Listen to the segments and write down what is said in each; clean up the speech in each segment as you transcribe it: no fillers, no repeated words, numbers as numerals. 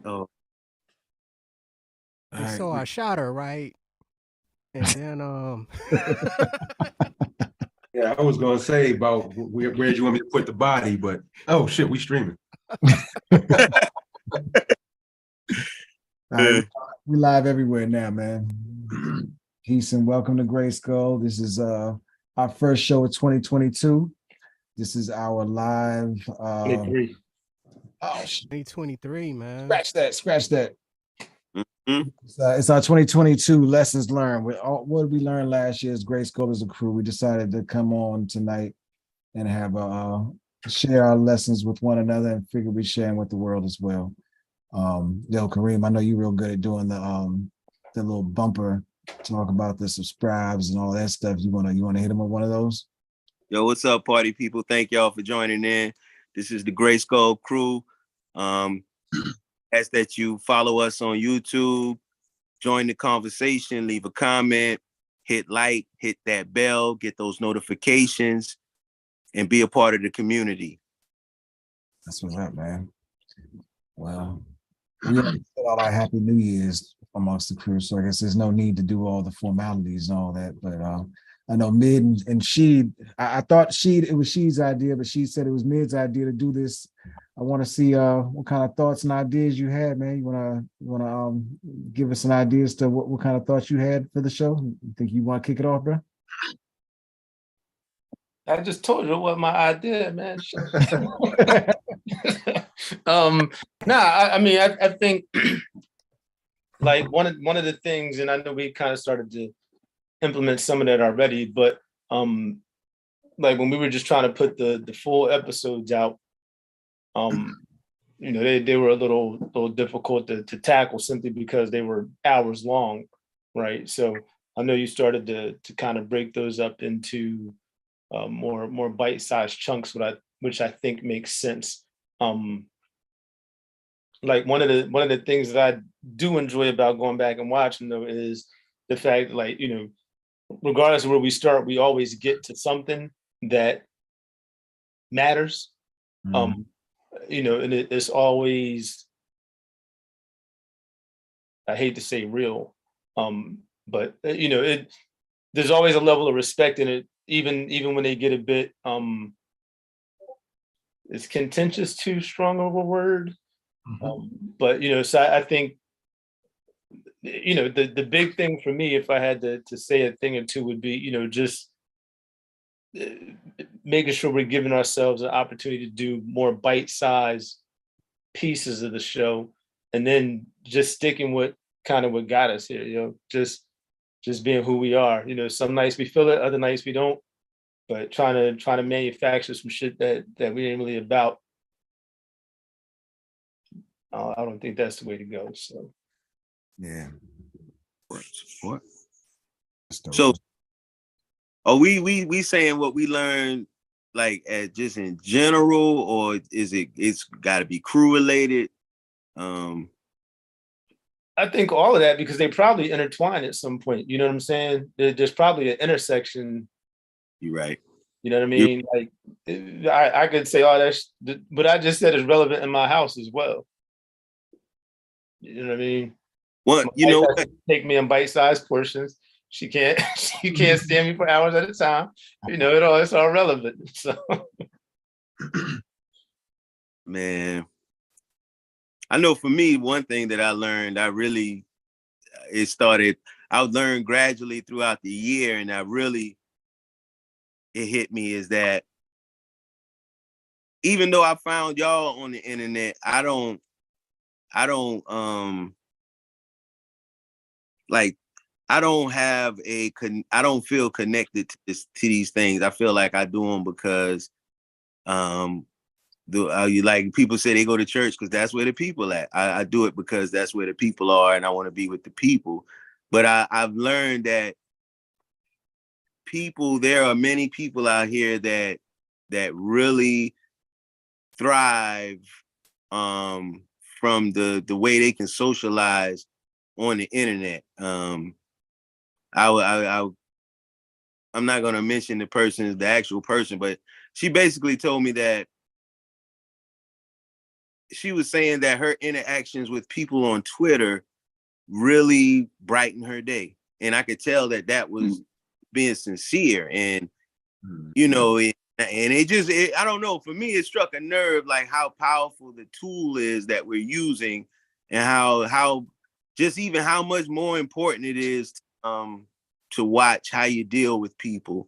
Oh, all And right. so I shot her, right? And then Yeah, I was gonna say about where you want me to put the body, but oh shit, we streaming. All right, we live everywhere now, man. Peace and welcome to Grayskull. This is our first show of 2022. This is our live 23. Oh 2023, man. scratch that. Mhm. It's our 2022 lessons learned. What did we learn last year as Grayskull as a crew? We decided to come on tonight and have share our lessons with one another and figure we sharing with the world as well. Yo, Kareem, I know you're real good at doing the little bumper talk about the subscribes and all that stuff. You wanna hit them with one of those? Yo, what's up, party people? Thank y'all for joining in. This is the GRYSKLL crew. Ask that you follow us on YouTube, join the conversation, leave a comment, hit like, hit that bell, get those notifications, and be a part of the community. That's what's up, man. Well, we already said all our Happy New Year's amongst the crew, so I guess there's no need to do all the formalities and all that. But I know Mid and Sheed. I thought Sheed it was Sheed's idea, but she said it was Mid's idea to do this. I want to see what kind of thoughts and ideas you had, man. You wanna give us some ideas to what kind of thoughts you had for the show? You think you want to kick it off, bro? I just told you what my idea, man. I mean, I think like one of the things, and I know we kind of started to implement some of that already, but like when we were just trying to put the full episodes out, you know, they were a little difficult to tackle simply because they were hours long, right? So I know you started to kind of break those up into more bite-sized chunks, which I think makes sense. Like one of the things that I do enjoy about going back and watching though is the fact, like, you know, regardless of where we start, we always get to something that matters. You know, and it's always, I hate to say real, but you know, there's always a level of respect in it, even when they get a bit is contentious too strong of a word. But you know, so I think, you know, the big thing for me, if I had to say a thing or two, would be, you know, just making sure we're giving ourselves an opportunity to do more bite-sized pieces of the show, and then just sticking with kind of what got us here, you know, just being who we are. You know, some nights we feel it, other nights we don't, but trying to manufacture some shit that we ain't really about. I don't think that's the way to go. So Yeah. What? So are we saying what we learned like just in general, or is it's got to be crew related? I think all of that, because they probably intertwine at some point. You know what I'm saying? There's probably an intersection. You're right. You know what I mean? Like I could say, oh, that's, but I just said it's relevant in my house as well. You know what I mean? What, you know what? Take me in bite-sized portions. She can't stand me for hours at a time. You know, it's all relevant. So man, I know for me, one thing that I learned, I learned gradually throughout the year, and it hit me is that even though I found y'all on the internet, I don't like, I don't feel connected to these things. I feel like I do them because you like people say they go to church because that's where the people at. I do it because that's where the people are, and I want to be with the people. But I've learned that there are many people out here that really thrive from the way they can socialize on the internet. I'm not gonna mention the actual person, but she basically told me that she was saying that her interactions with people on Twitter really brightened her day, and I could tell that that was being sincere. And you know, and it just, I don't know. For me, it struck a nerve, like how powerful the tool is that we're using, and how just even how much more important it is to watch how you deal with people,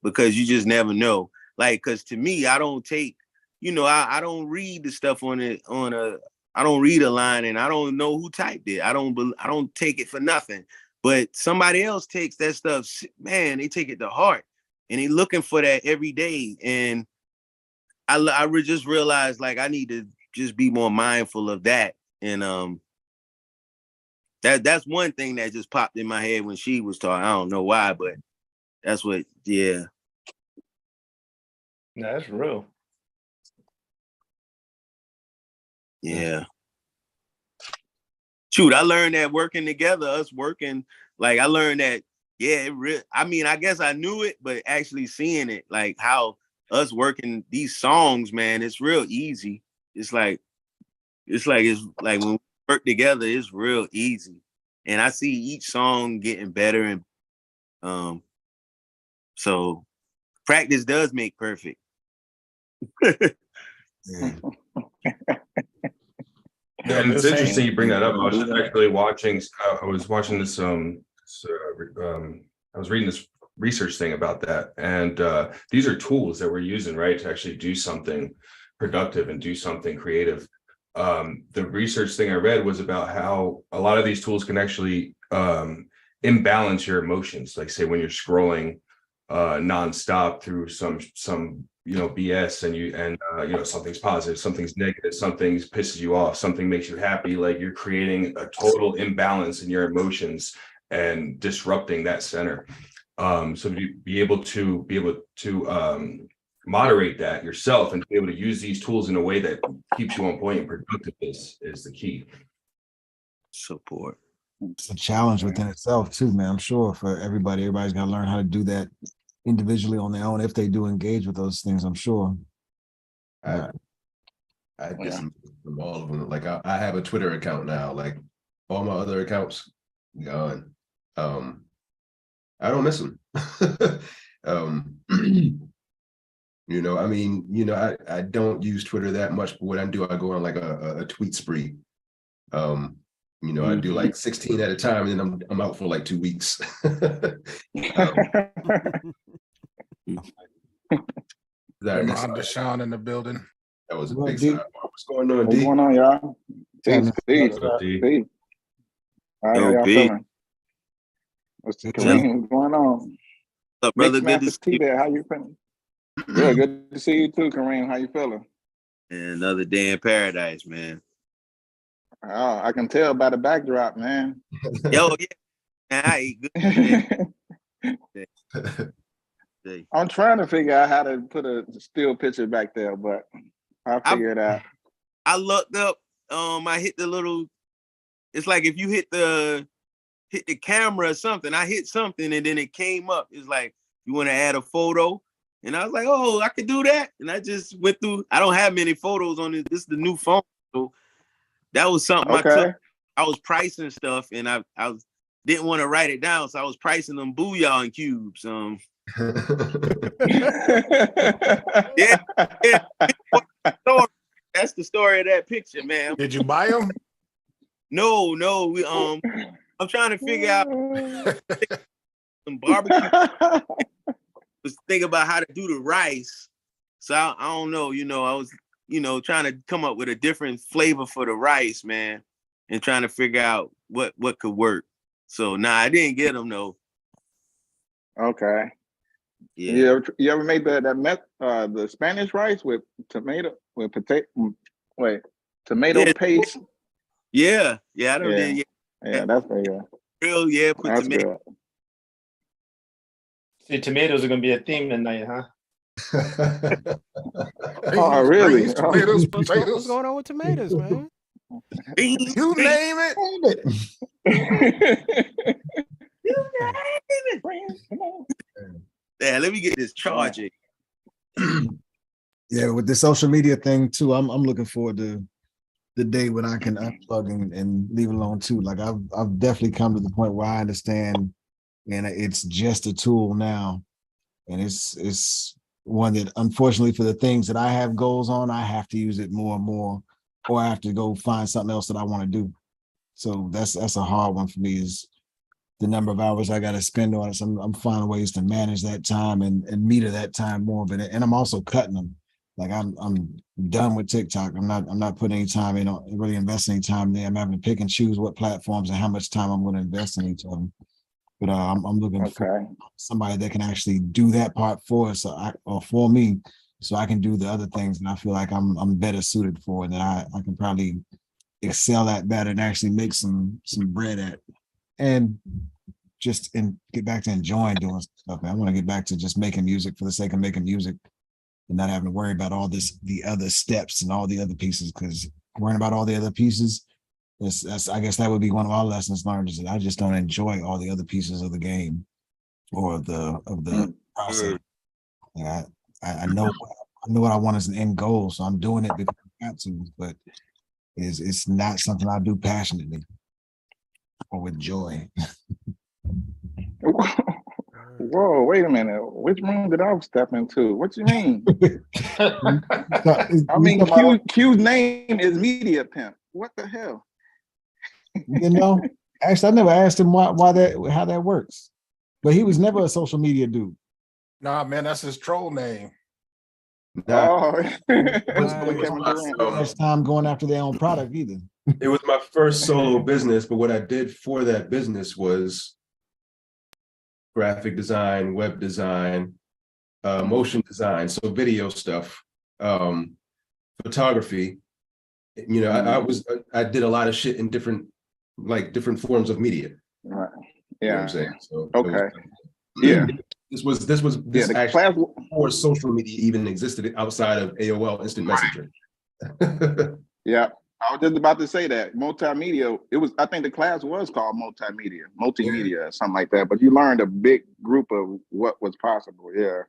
because you just never know. Like, because to me, I don't take, you know, I don't read the stuff I don't read a line and I don't know who typed it. I don't take it for nothing. But somebody else takes that stuff, man, they take it to heart, and they looking for that every day. And I just realized, like, I need to just be more mindful of that. And that's one thing that just popped in my head when she was talking. I don't know why, but that's what, yeah. That's real. Yeah. Shoot, I learned that working together, us working, like I learned that, yeah, I mean, I guess I knew it, but actually seeing it, like how us working these songs, man, it's real easy. It's like when we work together, it's real easy. And I see each song getting better. And so practice does make perfect. Yeah. Yeah, And it's interesting you bring that up. I was actually watching. I was watching this. I was reading this research thing about that, and these are tools that we're using, right, to actually do something productive and do something creative. The research thing I read was about how a lot of these tools can actually imbalance your emotions. Like, say, when you're scrolling nonstop through some BS, and something's positive, something's negative, something pisses you off, something makes you happy, like you're creating a total imbalance in your emotions and disrupting that center. So to be able to moderate that yourself and be able to use these tools in a way that keeps you on point and productive is the key. Support. It's a challenge within itself too, man. I'm sure for everybody's got to learn how to do that individually on their own if they do engage with those things, I'm sure. I disengage from all of them. Like I have a Twitter account now. Like all my other accounts gone. I don't miss them. I mean, I don't use Twitter that much, but what I do, I go on like a tweet spree. I do like 16 at a time, and then I'm out for like 2 weeks. Deshaun in the building. That was a big side. What's going on, D? What's going on, y'all? Peace, peace, peace. How y'all feeling? What's going on? What's up, brother? Good to see you. How you feeling? Good to see you too, Kareem. How you feeling? Another day in paradise, man. Oh, I can tell by the backdrop, man. Yo, yeah, I eat good. I'm trying to figure out how to put a still picture back there, but I'll figure it out. I looked up. I hit the little. It's like if you hit the camera or something. I hit something and then it came up. It's like, you want to add a photo, and I was like, oh, I could do that. And I just went through. I don't have many photos on it. This is the new phone, so that was something I took. I was pricing stuff, and I didn't want to write it down, so I was pricing them booyah and cubes. Yeah. That's the story of that picture, man. Did you buy them? No. We I'm trying to figure out some barbecue. Was thinking about how to do the rice, so I don't know. I was trying to come up with a different flavor for the rice, man, and trying to figure out what could work. So I didn't get them though. Okay. Yeah. You ever made the Spanish rice with tomato paste? Yeah, I don't did. Yeah, that's very good. Real, yeah. Put That's tomato. good. See, tomatoes are gonna be a theme tonight, huh? Oh, really? Greens, tomatoes, What's potatoes. going on with tomatoes, man? You name it. Yeah, let me get this charging. Yeah, with the social media thing too, I'm looking forward to the day when I can unplug and leave it alone too. Like I've definitely come to the point where I understand, and it's just a tool now, and it's one that unfortunately for the things that I have goals on, I have to use it more and more, or I have to go find something else that I want to do. So that's a hard one for me, is the number of hours I got to spend on it. So I'm finding ways to manage that time and meter that time more. But and I'm also cutting them. Like I'm done with TikTok. I'm not putting any time in, really investing any time there. I'm having to pick and choose what platforms and how much time I'm going to invest in each of them. But I'm looking for somebody that can actually do that part for us, or for me, so I can do the other things. And I feel like I'm better suited for, and that I can probably excel at better and actually make some bread at, and just get back to enjoying doing stuff. Man. I want to get back to just making music for the sake of making music, and not having to worry about all the other steps and all the other pieces, because worrying about all the other pieces, that's I guess that would be one of our lessons learned, is that I just don't enjoy all the other pieces of the game or of the process. Like I know what I want as an end goal, so I'm doing it because I got to, but it's not something I do passionately or with joy. Whoa, wait a minute. Which room did I step into? What you mean? I mean, Q's name is Media Pimp. What the hell? You know, actually, I never asked him how that works, but he was never a social media dude. Nah, man, that's his troll name. Oh, much time going after their own product either. It was my first solo business, but what I did for that business was graphic design, web design, motion design, so video stuff, photography. You know, I did a lot of shit in different forms of media. Right. You know what Yeah. I'm saying? So Okay. Yeah. This actually class before social media even existed outside of AOL Instant Messenger. Yeah. I was just about to say that multimedia. I think the class was called multimedia, or something like that. But you learned a big group of what was possible. Yeah,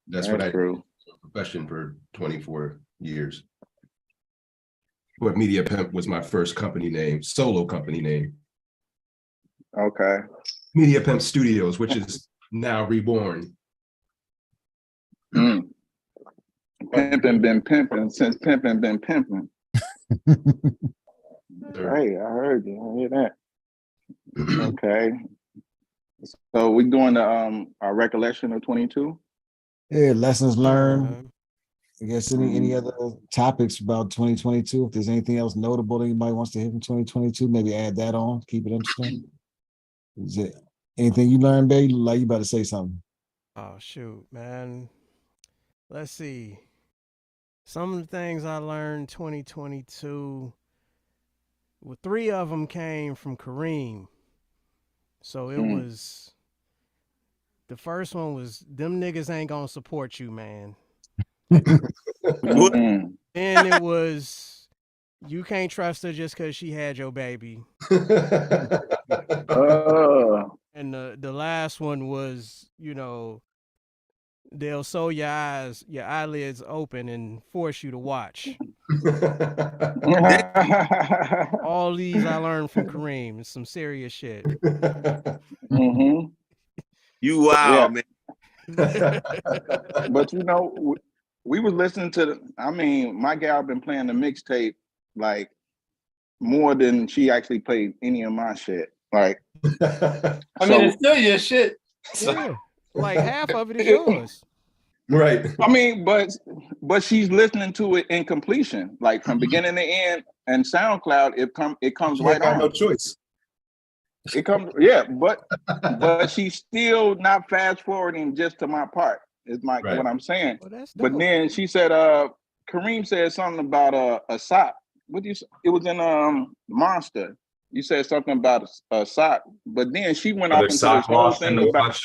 that's what I did in profession for 24 years. But Media Pimp was my first company name, solo company name. Okay. Media Pimp Studios, which is now reborn. Pimping been pimping since pimping been pimping. Hey, I heard you. I hear that. Okay. So we're doing our recollection of 22. Yeah, lessons learned. I guess any other topics about 2022? If there's anything else notable that anybody wants to hit from 2022, maybe add that on, keep it interesting. Is it anything you learned, babe? Like you about to say something? Oh shoot, man. Let's see. Some of the things I learned 2022. Well, 3 of them came from Kareem. So it was, the first one was, them niggas ain't gonna support you, man. Then it was, you can't trust her just because she had your baby. And the last one was, you know, they'll sew your eyelids open and force you to watch. All these I learned from Kareem. It's some serious shit. You wild, man. But you know, we was listening to my gal been playing the mixtape like more than she actually played any of my shit. Like, I mean, it's still your shit. Yeah, like half of it is yours. Right. I mean, but she's listening to it in completion, like from beginning to end. And SoundCloud, it comes She right got on. no choice. It comes, yeah, but she's still not fast forwarding just to my part. Is what I'm saying. Well, that's but dope. then she said, Kareem said something about a sock. What do you? It was in Monster. You said something about a sock, but then she went off into this whole thing about.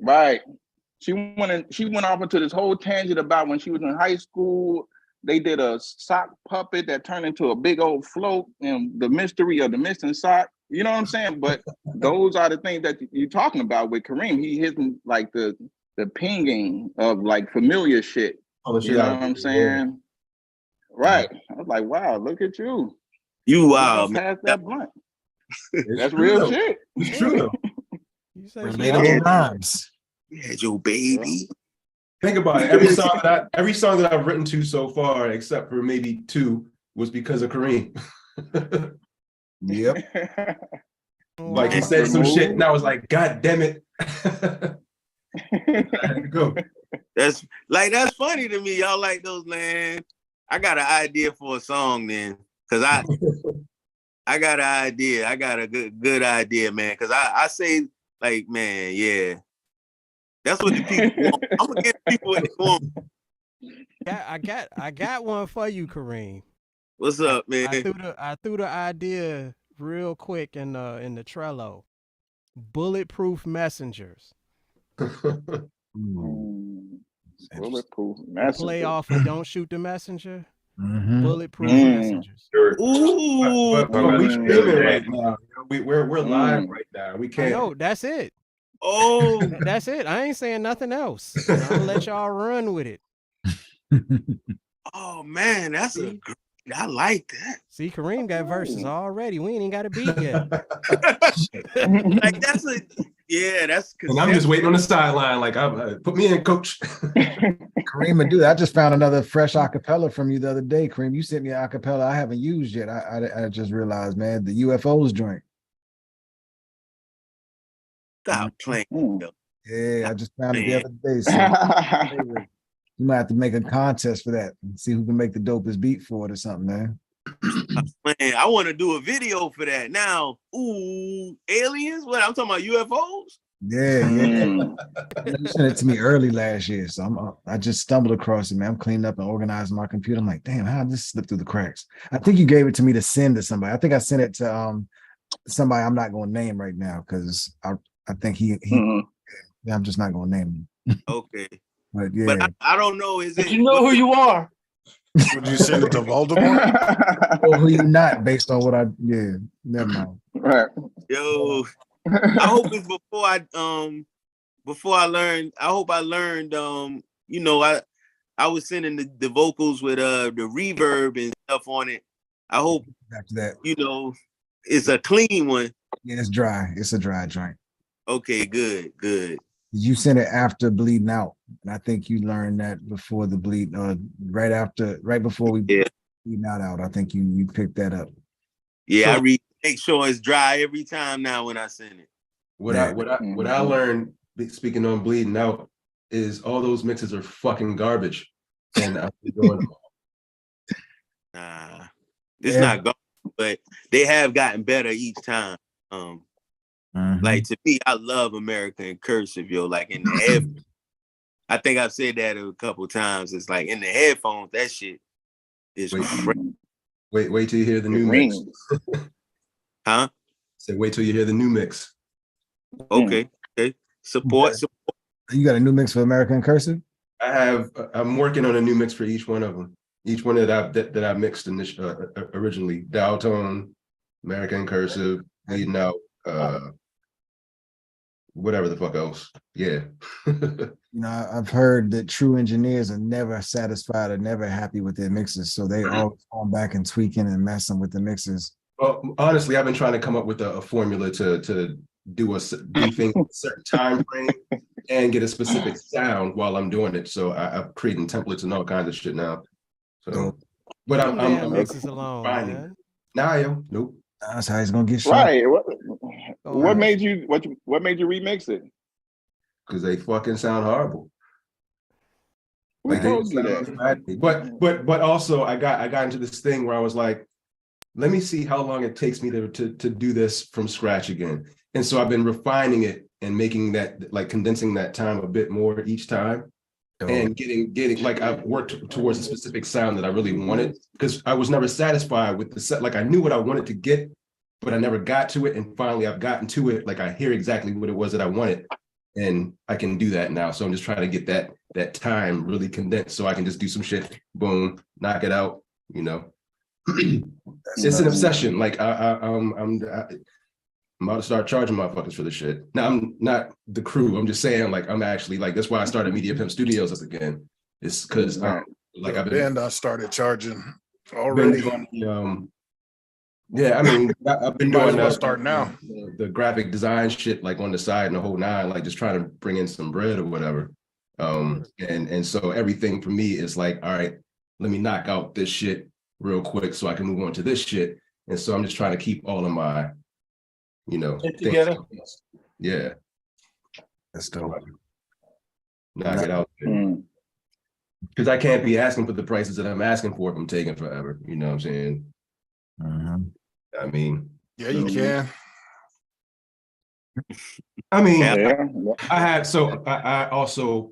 Right. She went off into this whole tangent about when she was in high school. They did a sock puppet that turned into a big old float, and the mystery of the missing sock. You know what I'm saying? But those are the things that you're talking about with Kareem. He hitting like the pinging of like familiar shit. Oh, shit You know out what of I'm it, saying? Right. I was like, wow, look at you. You You wild, done man. passed that blunt. It's That's true, real though. shit. It's true though. You say some Relatable shit. rhymes. You had your baby. Think about it. Every song that I've written to so far, except for maybe 2, was because of Kareem. Yep. Like he Wow. said some shit, and I was Remove. like, God damn it. I had to go. That's funny to me. Y'all like those, man. I got an idea for a song then. Cause I got an idea. I got a good idea, man. Cause I say, like, man, yeah. That's what the people want. I'm gonna give people what they want. I got one for you, Kareem. What's up, man? I threw the idea real quick in the Trello. Bulletproof messengers. Bulletproof Play messenger. off of Don't Shoot the Messenger. Mhm. Bulletproof Mm. messengers. Sure. Ooh. But we streaming Yeah. right now. We're live right now. We I can't. know, that's it. Oh. That's it. I ain't saying nothing else. I'm gonna let y'all run with it. Oh man, that's a great. I like that. See, Kareem got verses already. We ain't even got a beat yet. Like that's And I'm just waiting on the sideline. Like, put me in, coach. Kareem, dude, I just found another fresh acapella from you the other day. Kareem, you sent me an acapella I haven't used yet. I just realized, man, the UFOs joint. Stop playing. Mm. Yeah, I just found it the other day. So you might have to make a contest for that and see who can make the dopest beat for it or something, man. Man, I want to do a video for that now. Ooh, aliens? What I'm talking about UFOs? Yeah. Mm. You sent it to me early last year, so I just stumbled across it, man. I'm cleaning up and organizing my computer. I'm like, damn, how did this slip through the cracks? I think you gave it to me to send to somebody. I think I sent it to somebody I'm not going to name right now because I think he I'm just not going to name him. Okay. But yeah, But I don't know. Is But it? you know who you are. Would you send it to Voldemort? or who you not based on what never mind. Right. Yo, I hope it's before I learned. I hope I learned. You know, I was sending the vocals with the reverb and stuff on it. I hope After that, you know it's a clean one. yeah, it's dry. It's a dry joint. Okay, good. You sent it after bleeding out, and I think you learned that before the bleed, right before we bleeding out. I think you picked that up. Yeah, I make sure it's dry every time now when I send it. What I learned, speaking on bleeding out, is all those mixes are fucking garbage, and I've been doing them. Nah, it's not garbage, but they have gotten better each time. Like to me, I love American Cursive, yo. Like in the headphones, I think I've said that a couple times. It's like in the headphones, that shit is crazy. Wait till you hear the new mix. Huh? Say wait till you hear the new mix. Okay. Support. You got a new mix for American Cursive? I'm working on a new mix for each one of them. Each one that I mixed originally. Dial tone, American Cursive, bleeding out, whatever the fuck else. Yeah. I've heard that true engineers are never satisfied or never happy with their mixes, so they always going back and tweaking and messing with the mixes. Well, honestly, I've been trying to come up with a formula to do things in a certain time frame and get a specific sound while I'm doing it. So I'm creating templates and all kinds of shit now. So, but I'm mixes alone, finding. man. Nah, yo, nope. That's how he's gonna get shot. Right. What made you remix it? Because they fucking sound horrible. Who told you that? But also I got into this thing where I was like, let me see how long it takes me to do this from scratch again. And so I've been refining it and making that, like condensing that time a bit more each time. And getting like I've worked towards a specific sound that I really wanted, because I was never satisfied with the set. Like I knew what I wanted to get, but I never got to it. And finally I've gotten to it. Like I hear exactly what it was that I wanted. And I can do that now. So I'm just trying to get that time really condensed so I can just do some shit, boom, knock it out, you know. It's an obsession. Like I'm about to start charging motherfuckers for this shit. Now I'm not the crew. I'm just saying, like, I'm actually like, that's why I started Media Pimp Studios up again. It's because like I've been I started charging been already. doing yeah, I mean, I've been Might as doing well start now. the graphic design shit like on the side and the whole nine, like just trying to bring in some bread or whatever. And so everything for me is like, all right, let me knock out this shit real quick so I can move on to this shit. And so I'm just trying to keep all of my, Get together. Yeah. That's dope. Knock it out. Because I can't be asking for the prices that I'm asking for if I'm taking forever. You know what I'm saying? I mean, Yeah, you can. I mean, Yeah. I had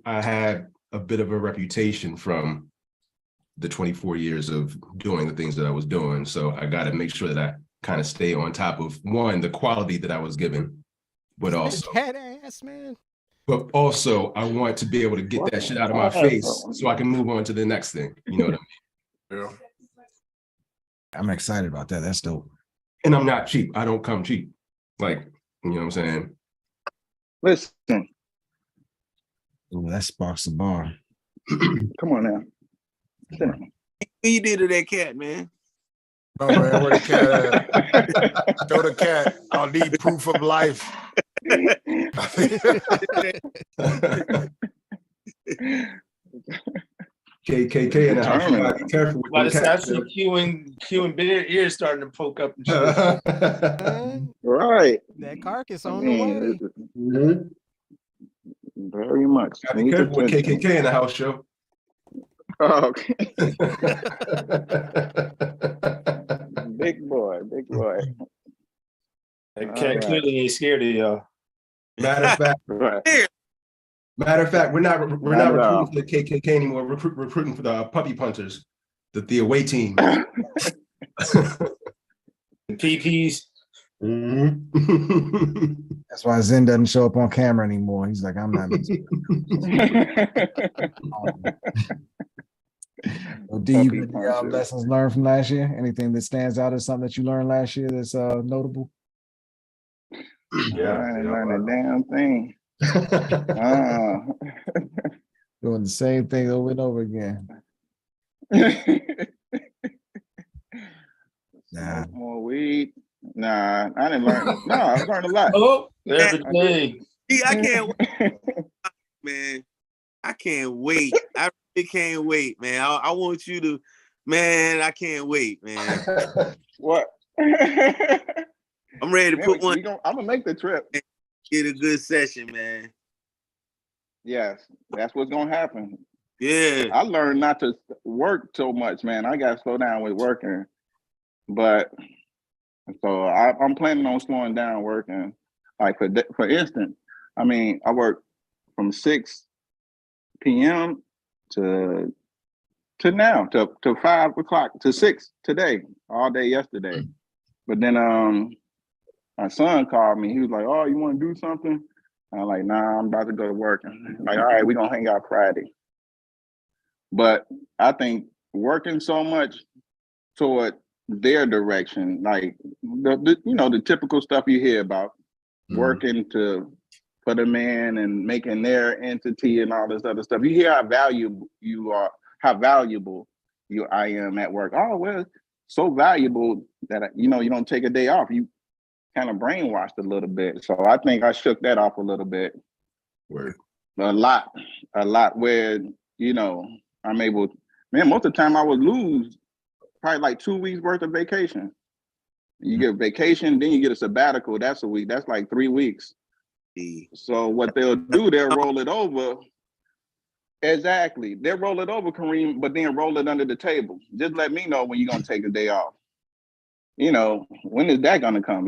I had a bit of a reputation from the 24 years of doing the things that I was doing. So I got to make sure that I kind of stay on top of one, the quality that I was given, but also Cat ass, man. But also I want to be able to get that shit out of my face so I can move on to the next thing. You know what I mean? Yeah. I'm excited about that. That's dope. And I'm not cheap. I don't come cheap. Like, you know what I'm saying? Listen, Ooh, that sparks the bar. come on now. Sit down. What you did to that cat, man? Oh man, where the cat at? Show the cat. I'll need proof of life. KKK in the house. You gotta be careful with By them the time I cats. see Q and Beard ears starting to poke up and shit. Man, Right. that carcass I on the way. mean, very much. Gotta be Needs careful with attention. KKK in the house, show. Oh, okay. Big boy, big boy. That cat clearly ain't scared of y'all. Matter of fact, Right. we're not Not recruiting at all. for the KKK anymore. We're recruiting for the puppy punters, the away team. PPs. That's why Zen doesn't show up on camera anymore. He's like, I'm not. Well, D, you got the lessons learned from last year? Anything that stands out as something that you learned last year that's notable? Yeah, I didn't learn a damn thing. Doing the same thing over and over again. Nah. More weed. Nah, I didn't learn. No, I learned a lot. Oh, everything. I can't wait, man. I can't wait. I really can't wait, man. I want you to, man, I can't wait, man. What? I'm ready to put one. I'm gonna make the trip. Get a good session, man. Yes, that's what's gonna happen. Yeah. I learned not to work so much, man. I gotta slow down with working. But so I'm planning on slowing down working. Like for instance, I mean, I work from 6 p.m. to now to 5 o'clock to 6 today, all day yesterday. But then my son called me. He was like, "Oh, you want to do something?" I'm like, "Nah, I'm about to go to work." I'm like, "All right, we're gonna hang out Friday." But I think working so much toward their direction, like the typical stuff you hear about, working for the man and making their entity and all this other stuff. You hear how valuable you are, how valuable I am at work. Oh, well, so valuable that you don't take a day off. You kind of brainwashed a little bit. So I think I shook that off a little bit. Word. A lot where, I'm able, man, most of the time I would lose probably like 2 weeks worth of vacation. You get a vacation, then you get a sabbatical. That's a week. That's like 3 weeks. So what they'll do, they'll roll it over. Exactly. They'll roll it over, Kareem, but then roll it under the table. Just let me know when you're going to take a day off. When is that going to come?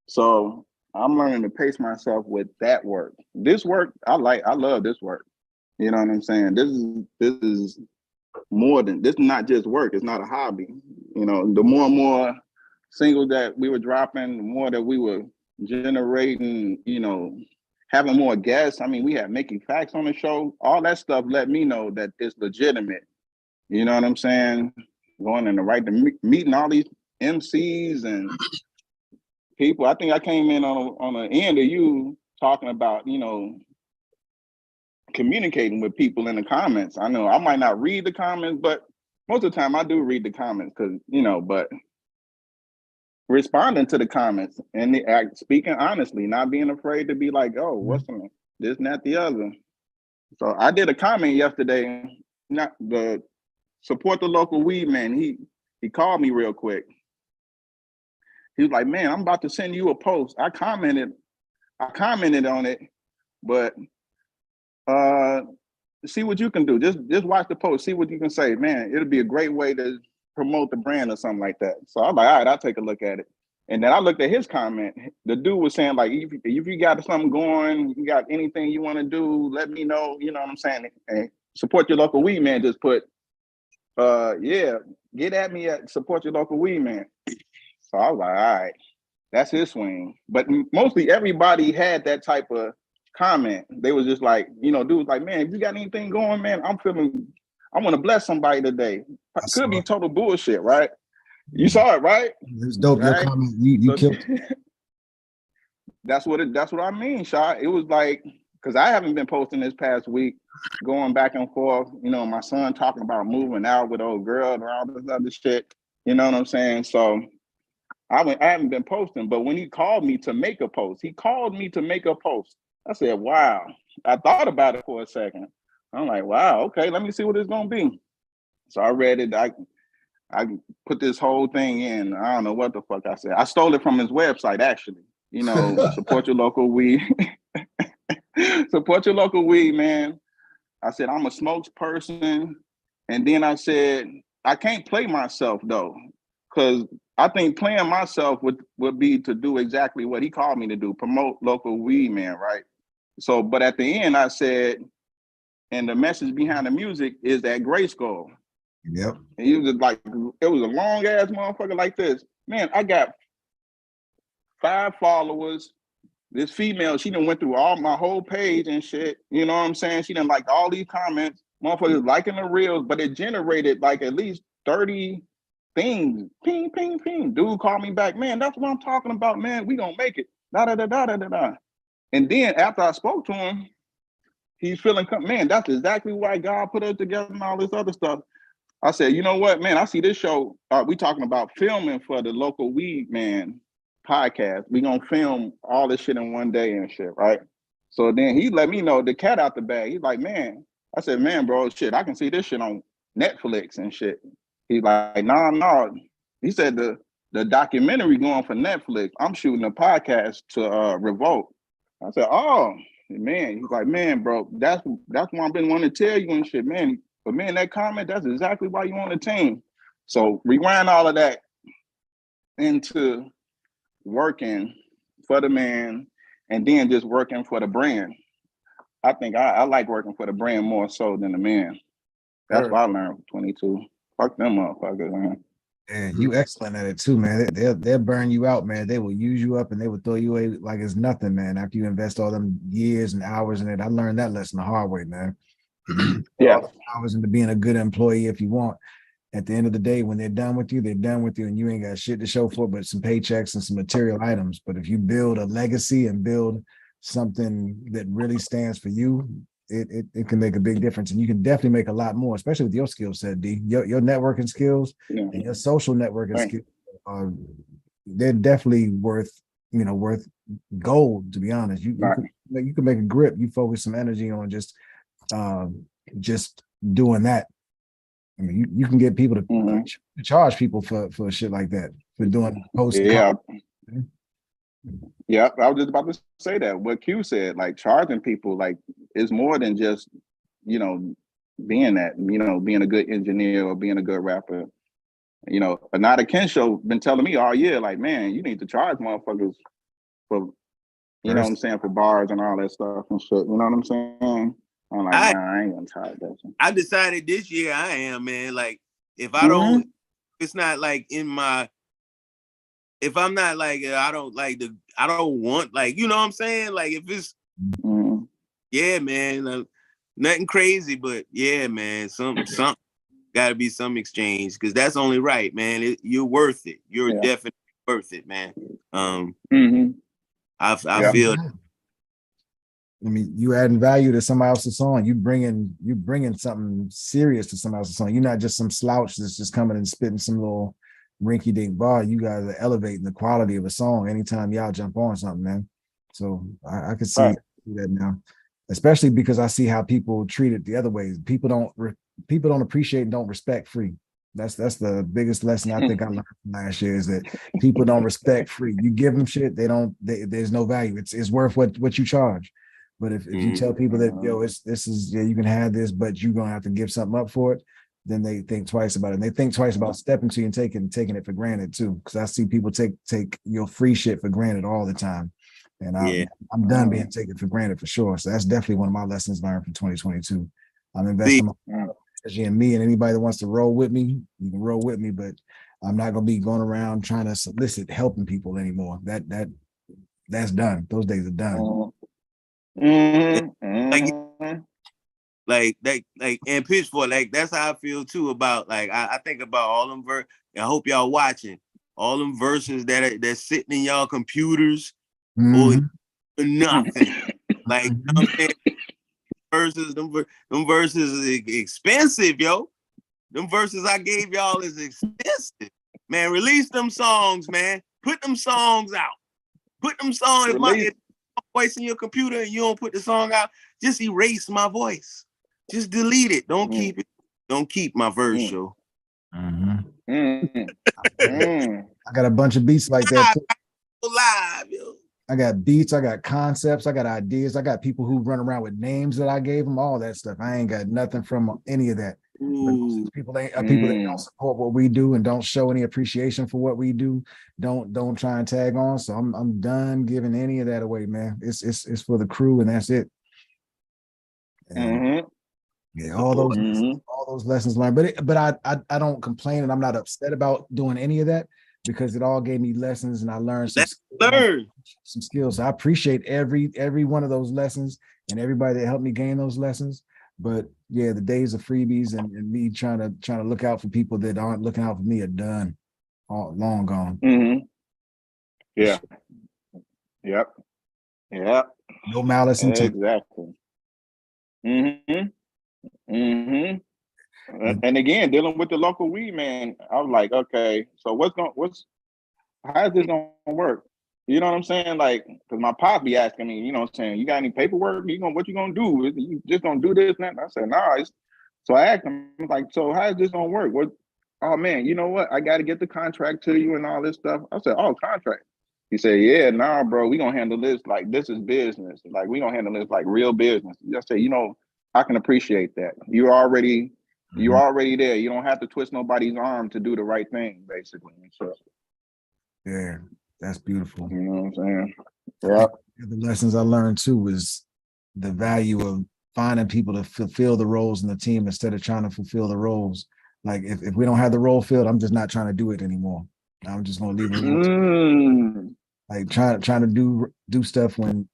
So I'm learning to pace myself with that work. This work, I love this work. You know what I'm saying? This is more than, this is not just work. It's not a hobby. The more and more singles that we were dropping, the more that we were generating, having more guests. I mean, we had Making Facts on the show. All that stuff let me know that it's legitimate. You know what I'm saying? Going in the right, meeting all these MCs and people. I think I came in on an end of you talking about, communicating with people in the comments. I know I might not read the comments, but most of the time I do read the comments because, you know, but responding to the comments and the act, speaking honestly, not being afraid to be like, oh, what's this and that, the other. So I did a comment yesterday, not the support the local weed man. He called me real quick. He was like, man, I'm about to send you a post. I commented on it, but see what you can do. Just watch the post, see what you can say. Man, it'll be a great way to promote the brand or something like that. So I'm like, all right, I'll take a look at it. And then I looked at his comment. The dude was saying, like, if you got something going, you got anything you want to do, let me know. You know what I'm saying? And support your local weed man. Just put, yeah, get at me at support your local weed man. So I was like, all right, that's his swing. But mostly everybody had that type of comment. They was just like, you know, dudes like, man, if you got anything going, man, I want to bless somebody today. Could be total bullshit, right? You saw it, right? It was dope. Right? Your comment, you killed. That's what I mean, Shaw. It was like, because I haven't been posting this past week, going back and forth. You know, my son talking about moving out with old girl and all this other shit. You know what I'm saying? So I haven't been posting, but when he called me to make a post, I said, wow. I thought about it for a second. I'm like, wow, okay, let me see what it's gonna be. So I read it. I put this whole thing in. I don't know what the fuck I said. I stole it from his website, actually. You know, support your local weed. Support your local weed, man. I said, I'm a spokesperson. And then I said, I can't play myself though, because I think playing myself would be to do exactly what he called me to do, promote local weed man, right? So, but at the end I said, and the message behind the music is that GRYSKLL. Yep. And he was just like, it was a long ass motherfucker like this. Man, I got 5 followers. This female, she done went through all my whole page and shit. You know what I'm saying? She done liked all these comments. Motherfuckers liking the reels, but it generated like at least 30 things. Ping, ping, ping. Dude called me back. Man, that's what I'm talking about, man. We gonna make it. Da da da da da da. And then after I spoke to him, he's feeling, man, that's exactly why God put us together and all this other stuff. I said, you know what, man, I see this show. We talking about filming for the local weed man podcast. We gonna film all this shit in one day and shit, right? So then he let me know the cat out the bag. He's like, man, I said, man, bro, shit, I can see this shit on Netflix and shit. He's like, nah. He said the documentary going for Netflix. I'm shooting a podcast to Revolt. I said, oh man. He's like, man, bro, that's what I've been wanting to tell you and shit, man. But man, that comment, that's exactly why you on the team. So rewind all of that into working for the man and then just working for the brand. I think I like working for the brand more so than the man. That's what I learned from 22. Fuck them motherfuckers, man. And you excellent at it too, man. They'll burn you out, man. They will use you up and they will throw you away like it's nothing, man. After you invest all them years and hours in it, I learned that lesson the hard way, man. Yeah, hours into being a good employee if you want. At the end of the day, when they're done with you, and you ain't got shit to show for it, but some paychecks and some material items. But if you build a legacy and build something that really stands for you, it can make a big difference. And you can definitely make a lot more, especially with your skill set, D. Your networking skills and your social networking skills are, they're definitely worth gold, to be honest. You can make a grip. You focus some energy on just doing that. I mean, you can get people to charge people for shit like that, for doing posts. Yeah. Yeah, I was just about to say that. What Q said, like charging people, like is more than just, you know, being that, you know, being a good engineer or being a good rapper. You know, Anada Kensho been telling me all year, like, man, you need to charge motherfuckers for, you know what I'm saying, for bars and all that stuff and shit. You know what I'm saying? I'm like, I ain't gonna charge that shit. I decided this year I am, man. Like, if I don't, it's not like in my, if I'm not like, I don't want, like, you know what I'm saying? Like, if it's, yeah, man, nothing crazy, but yeah, man, some got to be some exchange, because that's only right, man. You're worth it. You're definitely worth it, man. I feel I mean, you adding value to somebody else's song. You bringing something serious to somebody else's song. You're not just some slouch that's just coming and spitting some little rinky-dink bar. You guys are elevating the quality of a song anytime y'all jump on something, man. So I can see that now, especially because I see how people treat it the other way. People don't appreciate and don't respect free. That's the biggest lesson I think I learned from last year is that people don't respect free. You give them shit, there's no value. It's worth what you charge. But if you tell people that, yo, you can have this, but you're gonna have to give something up for it, then they think twice about it. And they think twice about stepping to you and taking it for granted too. Because I see people take your free shit for granted all the time. And I'm done being taken for granted for sure. So that's definitely one of my lessons learned from 2022. I'm investing my energy in me, and anybody that wants to roll with me, you can roll with me, but I'm not gonna be going around trying to solicit helping people anymore. That's done. Those days are done. Like and Pitchfork, like that's how I feel too about like I think about all them I hope y'all watching all them verses that's sitting in y'all computers or nothing. Like you know what I'm saying? Them verses is expensive, yo. Them verses I gave y'all is expensive. Man, release them songs, man. Put them songs out. Put them songs. If my voice in your computer and you don't put the song out, just erase my voice. Just delete it. Don't keep it. Don't keep my verse, yo. I got a bunch of beats like that too. Live, yo. I got beats, I got concepts, I got ideas, I got people who run around with names that I gave them, all that stuff. I ain't got nothing from any of that. People that don't support what we do and don't show any appreciation for what we do. Don't try and tag on. So I'm done giving any of that away, man. It's for the crew and that's it. And yeah, all those lessons learned. But I don't complain and I'm not upset about doing any of that because it all gave me lessons and I learned some skills. So I appreciate every one of those lessons and everybody that helped me gain those lessons. But yeah, the days of freebies and me trying to look out for people that aren't looking out for me are done, all long gone. Yeah. Yep. No malice intent. Exactly. And again, dealing with the local weed man, I was like, okay, so how is this gonna work? You know what I'm saying? Like, because my pop be asking me, you know what I'm saying, you got any paperwork? What you gonna do? You just gonna do this and that? And I said, nah. So I asked him, like, so how is this gonna work? Oh man, you know what? I gotta get the contract to you and all this stuff. I said, oh, contract. He said, yeah, nah, bro, we gonna handle this like this is business. Like, we gonna handle this like real business. I said, I can appreciate that. You're already there. You don't have to twist nobody's arm to do the right thing, basically. So yeah, that's beautiful. You know what I'm saying? Yeah. The lessons I learned too was the value of finding people to fulfill the roles in the team instead of trying to fulfill the roles. Like if we don't have the role filled, I'm just not trying to do it anymore. I'm just gonna leave it alone. Like trying to do stuff and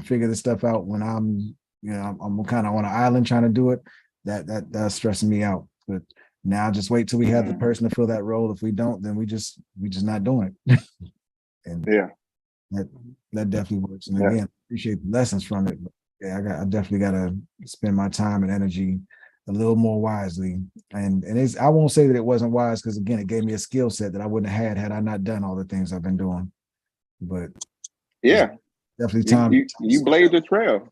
figure this stuff out when I'm kind of on an island trying to do it. That's stressing me out. But now just wait till we have the person to fill that role. If we don't, then we just not doing it. And that definitely works. And again, appreciate the lessons from it. But yeah, I definitely gotta spend my time and energy a little more wisely. And I won't say that it wasn't wise because again, it gave me a skill set that I wouldn't have had I not done all the things I've been doing. But yeah, definitely time. You blazed the trail.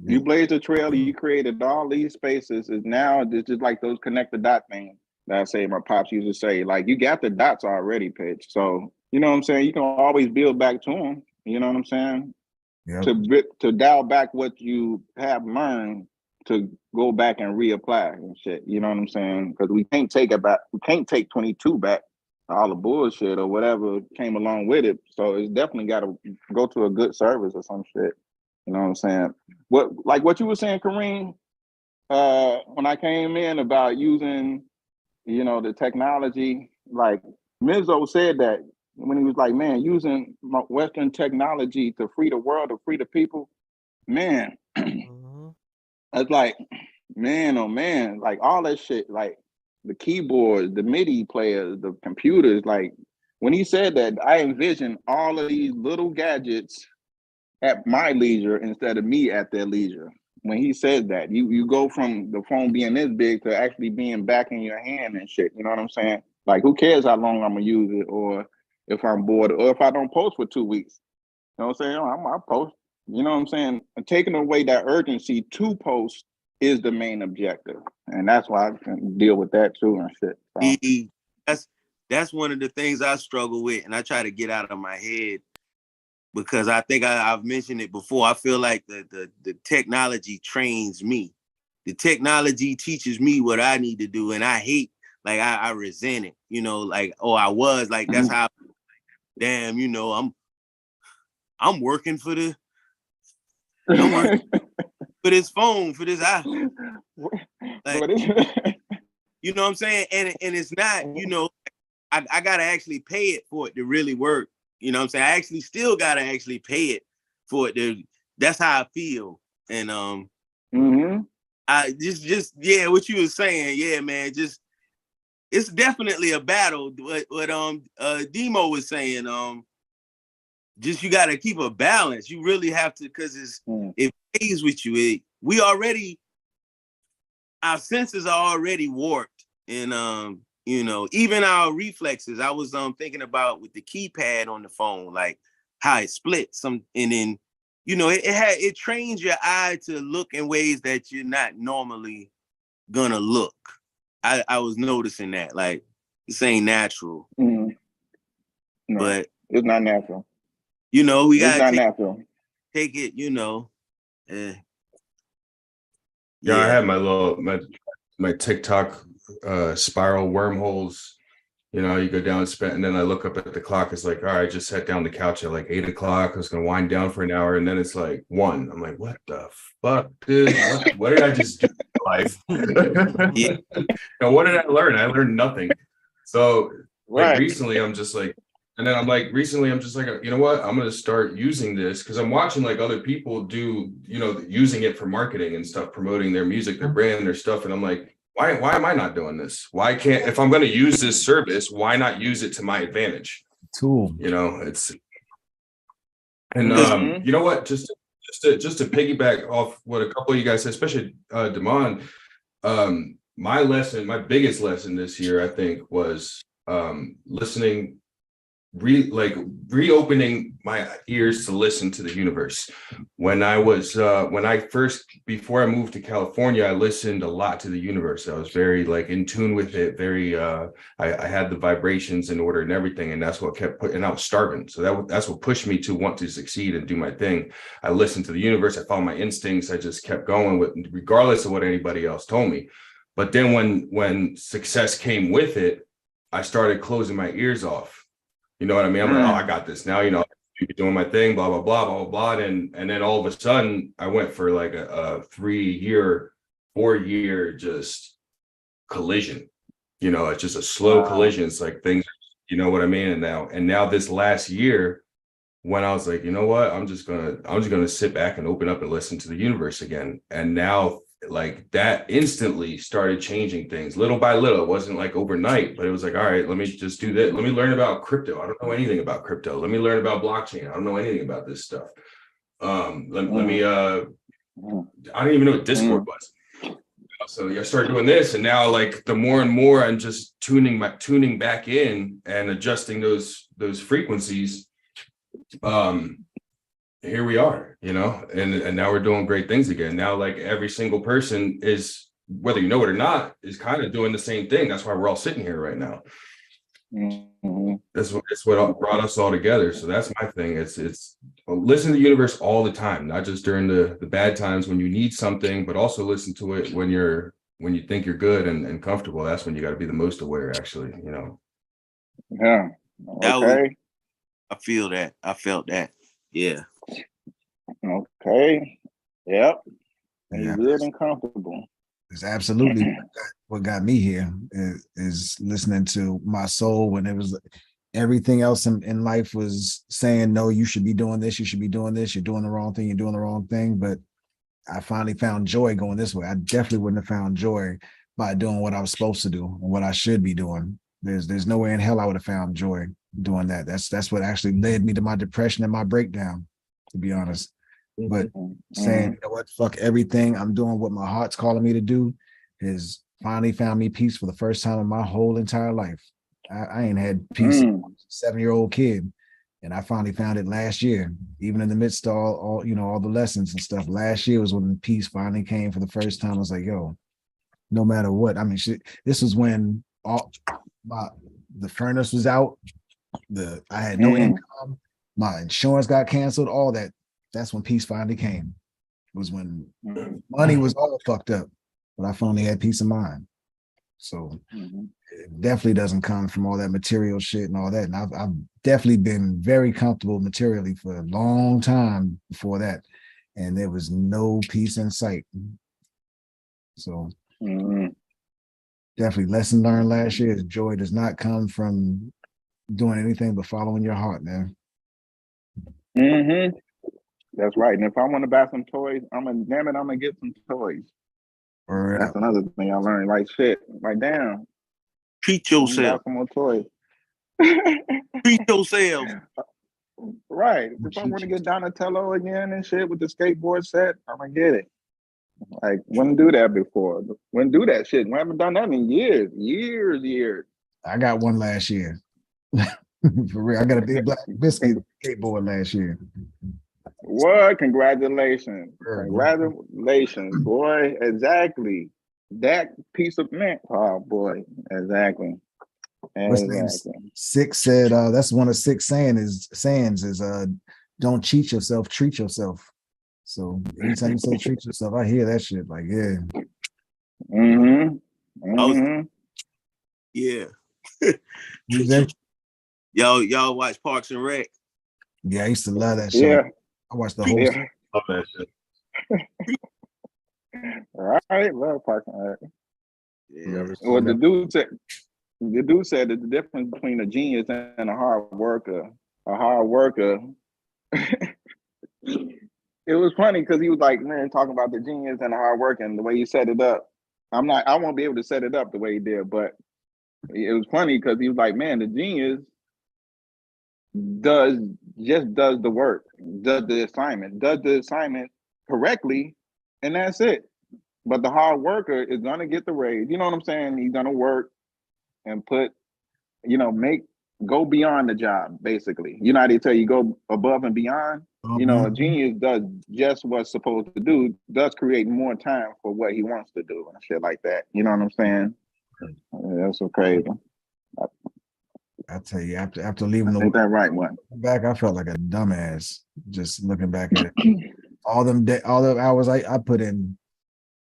Yeah. You blazed the trail. You created all these spaces. Is now it's just like those connect the dot things that I say my pops used to say. Like you got the dots already, Pitch. So you know what I'm saying. You can always build back to them. You know what I'm saying. Yep. To dial back what you have learned to go back and reapply and shit. You know what I'm saying? Because we can't take it back. We can't take 22 back. All the bullshit or whatever came along with it. So it's definitely got to go to a good service or some shit. You know what I'm saying? What you were saying, Kareem, when I came in about using, the technology, like Mizzo said that when he was like, man, using Western technology to free the world, to free the people, man, it's like, man, oh man, like all that shit, like the keyboards, the MIDI players, the computers, like when he said that, I envisioned all of these little gadgets at my leisure instead of me at their leisure. When he says that, you go from the phone being this big to actually being back in your hand and shit. You know what I'm saying? Like, who cares how long I'm gonna use it, or if I'm bored, or if I don't post for 2 weeks? You know what I'm saying? I'll post. You know what I'm saying? And taking away that urgency to post is the main objective, and that's why I can deal with that too and shit. So. That's one of the things I struggle with, and I try to get out of my head, because I think I've mentioned it before. I feel like the technology trains me. The technology teaches me what I need to do, and I hate, like, I resent it. You know, like, oh, I was like, that's how. Damn, you know, I'm working for this phone, for this eye. Like, you know what I'm saying? And it's not, you know, I gotta actually pay it for it to really work. You know what I'm saying? I actually still gotta actually pay it for it to. That's how I feel. And I just yeah, what you were saying, yeah, man. Just, it's definitely a battle. What Demo was saying, just, you gotta keep a balance. You really have to, because it plays with you. Our senses are already warped, and you know, even our reflexes. I was thinking about with the keypad on the phone, like how it splits and then, you know, it trains your eye to look in ways that you're not normally gonna look. I was noticing that, like, this ain't natural. No, but it's not natural. You know, we gotta take it, you know. Yeah, I had my TikTok spiral wormholes. You know, you go down and then I look up at the clock. It's like, all right, I just sat down the couch at like 8 o'clock. I was gonna wind down for an hour, and then it's like 1. I'm like, what the fuck, dude? What did I just do in life? Yeah. And what did I learn? I learned nothing. So like recently, I'm just like, you know what? I'm gonna start using this, because I'm watching like other people do, you know, using it for marketing and stuff, promoting their music, their brand, their stuff, and I'm like, why am I not doing this? Why can't, if I'm going to use this service, why not use it to my advantage? Tool. You know, it's, and you know what? Just to piggyback off what a couple of you guys said, especially Damon, my biggest lesson this year, I think, was listening, reopening my ears to listen to the universe. When I before I moved to California, I listened a lot to the universe. I was very like in tune with it, very I had the vibrations in order and everything, and that's what kept putting. And I was starving, so that's what pushed me to want to succeed and do my thing. I listened to the universe, I followed my instincts, I just kept going with, regardless of what anybody else told me. But then when success came with it, I started closing my ears off. You know what I mean? I'm like, oh, I got this now, you know, doing my thing, blah, blah, blah, blah, blah. And then all of a sudden I went for like a 4-year just collision. You know, it's just a slow collision. It's like things, you know what I mean? And now this last year, when I was like, you know what, I'm just gonna sit back and open up and listen to the universe again. And now, like, that instantly started changing things little by little. It wasn't like overnight, but it was like, all right, let me just do that. Let me learn about crypto. I don't know anything about crypto. Let me learn about blockchain. I don't know anything about this stuff. I didn't even know what Discord was. So I started doing this, and now, like, the more and more I'm just tuning back in and adjusting those frequencies. Here we are, you know, and now we're doing great things again. Now, like, every single person is, whether you know it or not, is kind of doing the same thing. That's why we're all sitting here right now. That's what brought us all together. So that's my thing. It's listen to the universe all the time, not just during the bad times when you need something, but also listen to it when you think you're good and comfortable. That's when you got to be the most aware, actually, you know. Yeah. Okay. I feel that. I felt that. Yeah. Okay. Yep. Yeah. Good and comfortable. It's absolutely what got me here is listening to my soul when it was everything else in life was saying, no, you should be doing this, you should be doing this, you're doing the wrong thing, you're doing the wrong thing. But I finally found joy going this way. I definitely wouldn't have found joy by doing what I was supposed to do and what I should be doing. There's no way in hell I would have found joy doing that. That's what actually led me to my depression and my breakdown. to be honest. But saying, you know what, fuck everything, I'm doing what my heart's calling me to do, has finally found me peace for the first time in my whole entire life. I ain't had peace since a 7-year-old kid, and I finally found it last year, even in the midst of all you know, all the lessons and stuff. Last year was when peace finally came for the first time. I was like, yo, no matter what. I mean, shit, this was when the furnace was out, I had no income, my insurance got canceled, all that. That's when peace finally came. It was when money was all fucked up, but I finally had peace of mind. So it definitely doesn't come from all that material shit and all that. And I've definitely been very comfortable materially for a long time before that, and there was no peace in sight. So definitely lesson learned last year is joy does not come from doing anything but following your heart, man. That's right. And if I want to buy some toys, I'm gonna get some toys. That's another thing I learned. Like shit, like damn. Treat yourself. Buy some more toys. Treat yourself. Right. If I want to get Donatello again and shit with the skateboard set, I'm gonna get it. Like, wouldn't do that before. Wouldn't do that shit. We haven't done that in years. I got one last year. For real. I got a big black biscuit skateboard last year. What? Congratulations. Congratulations, boy. Exactly. That piece of mint. Oh boy. Exactly. Six said that's one of six sayings is don't cheat yourself, treat yourself. So anytime you say treat yourself, I hear that shit. Like, yeah. Yeah. Y'all watch Parks and Rec? Yeah, I used to love that show. Yeah. I watched the whole show. Love that shit. All right, love Parks and Rec. Yeah. Well, the dude said that the difference between a genius and a hard worker. It was funny because he was like, man, talking about the genius and the hard work and the way he set it up. I won't be able to set it up the way he did, but it was funny because he was like, man, the genius does the work, does the assignment go and that's it. But the hard worker is gonna get the raise. You know what I'm saying? He's gonna work and put, go beyond the job, basically. You know how they tell you go above and beyond? A genius does just what's supposed to do, does create more time for what he wants to do and shit like that. You know what I'm saying? That's so crazy. I tell you, after leaving the ain't that right one back, I felt like a dumbass just looking back at it. all the hours I put in,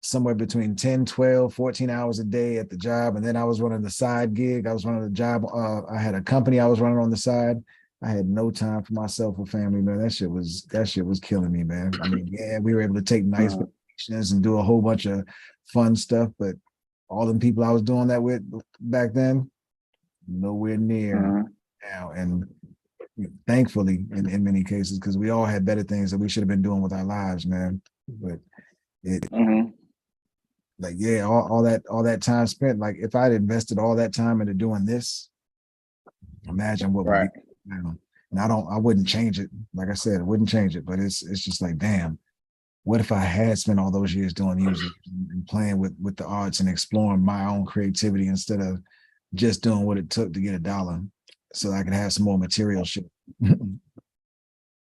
somewhere between 10, 12, 14 hours a day at the job. And then I was running the side gig. I was running the job. I had a company I was running on the side. I had no time for myself or family, man. That shit was killing me, man. I mean, yeah, we were able to take nice vacations and do a whole bunch of fun stuff, but all them people I was doing that with back then, nowhere near now. And thankfully, in many cases, because we all had better things that we should have been doing with our lives, man. But like, yeah, all that time spent, like if I'd invested all that time into doing this, imagine what would be now. And I wouldn't change it. Like I said, I wouldn't change it, but it's just like, damn, what if I had spent all those years doing music and playing with the arts and exploring my own creativity instead of just doing what it took to get $1 so I could have some more material shit.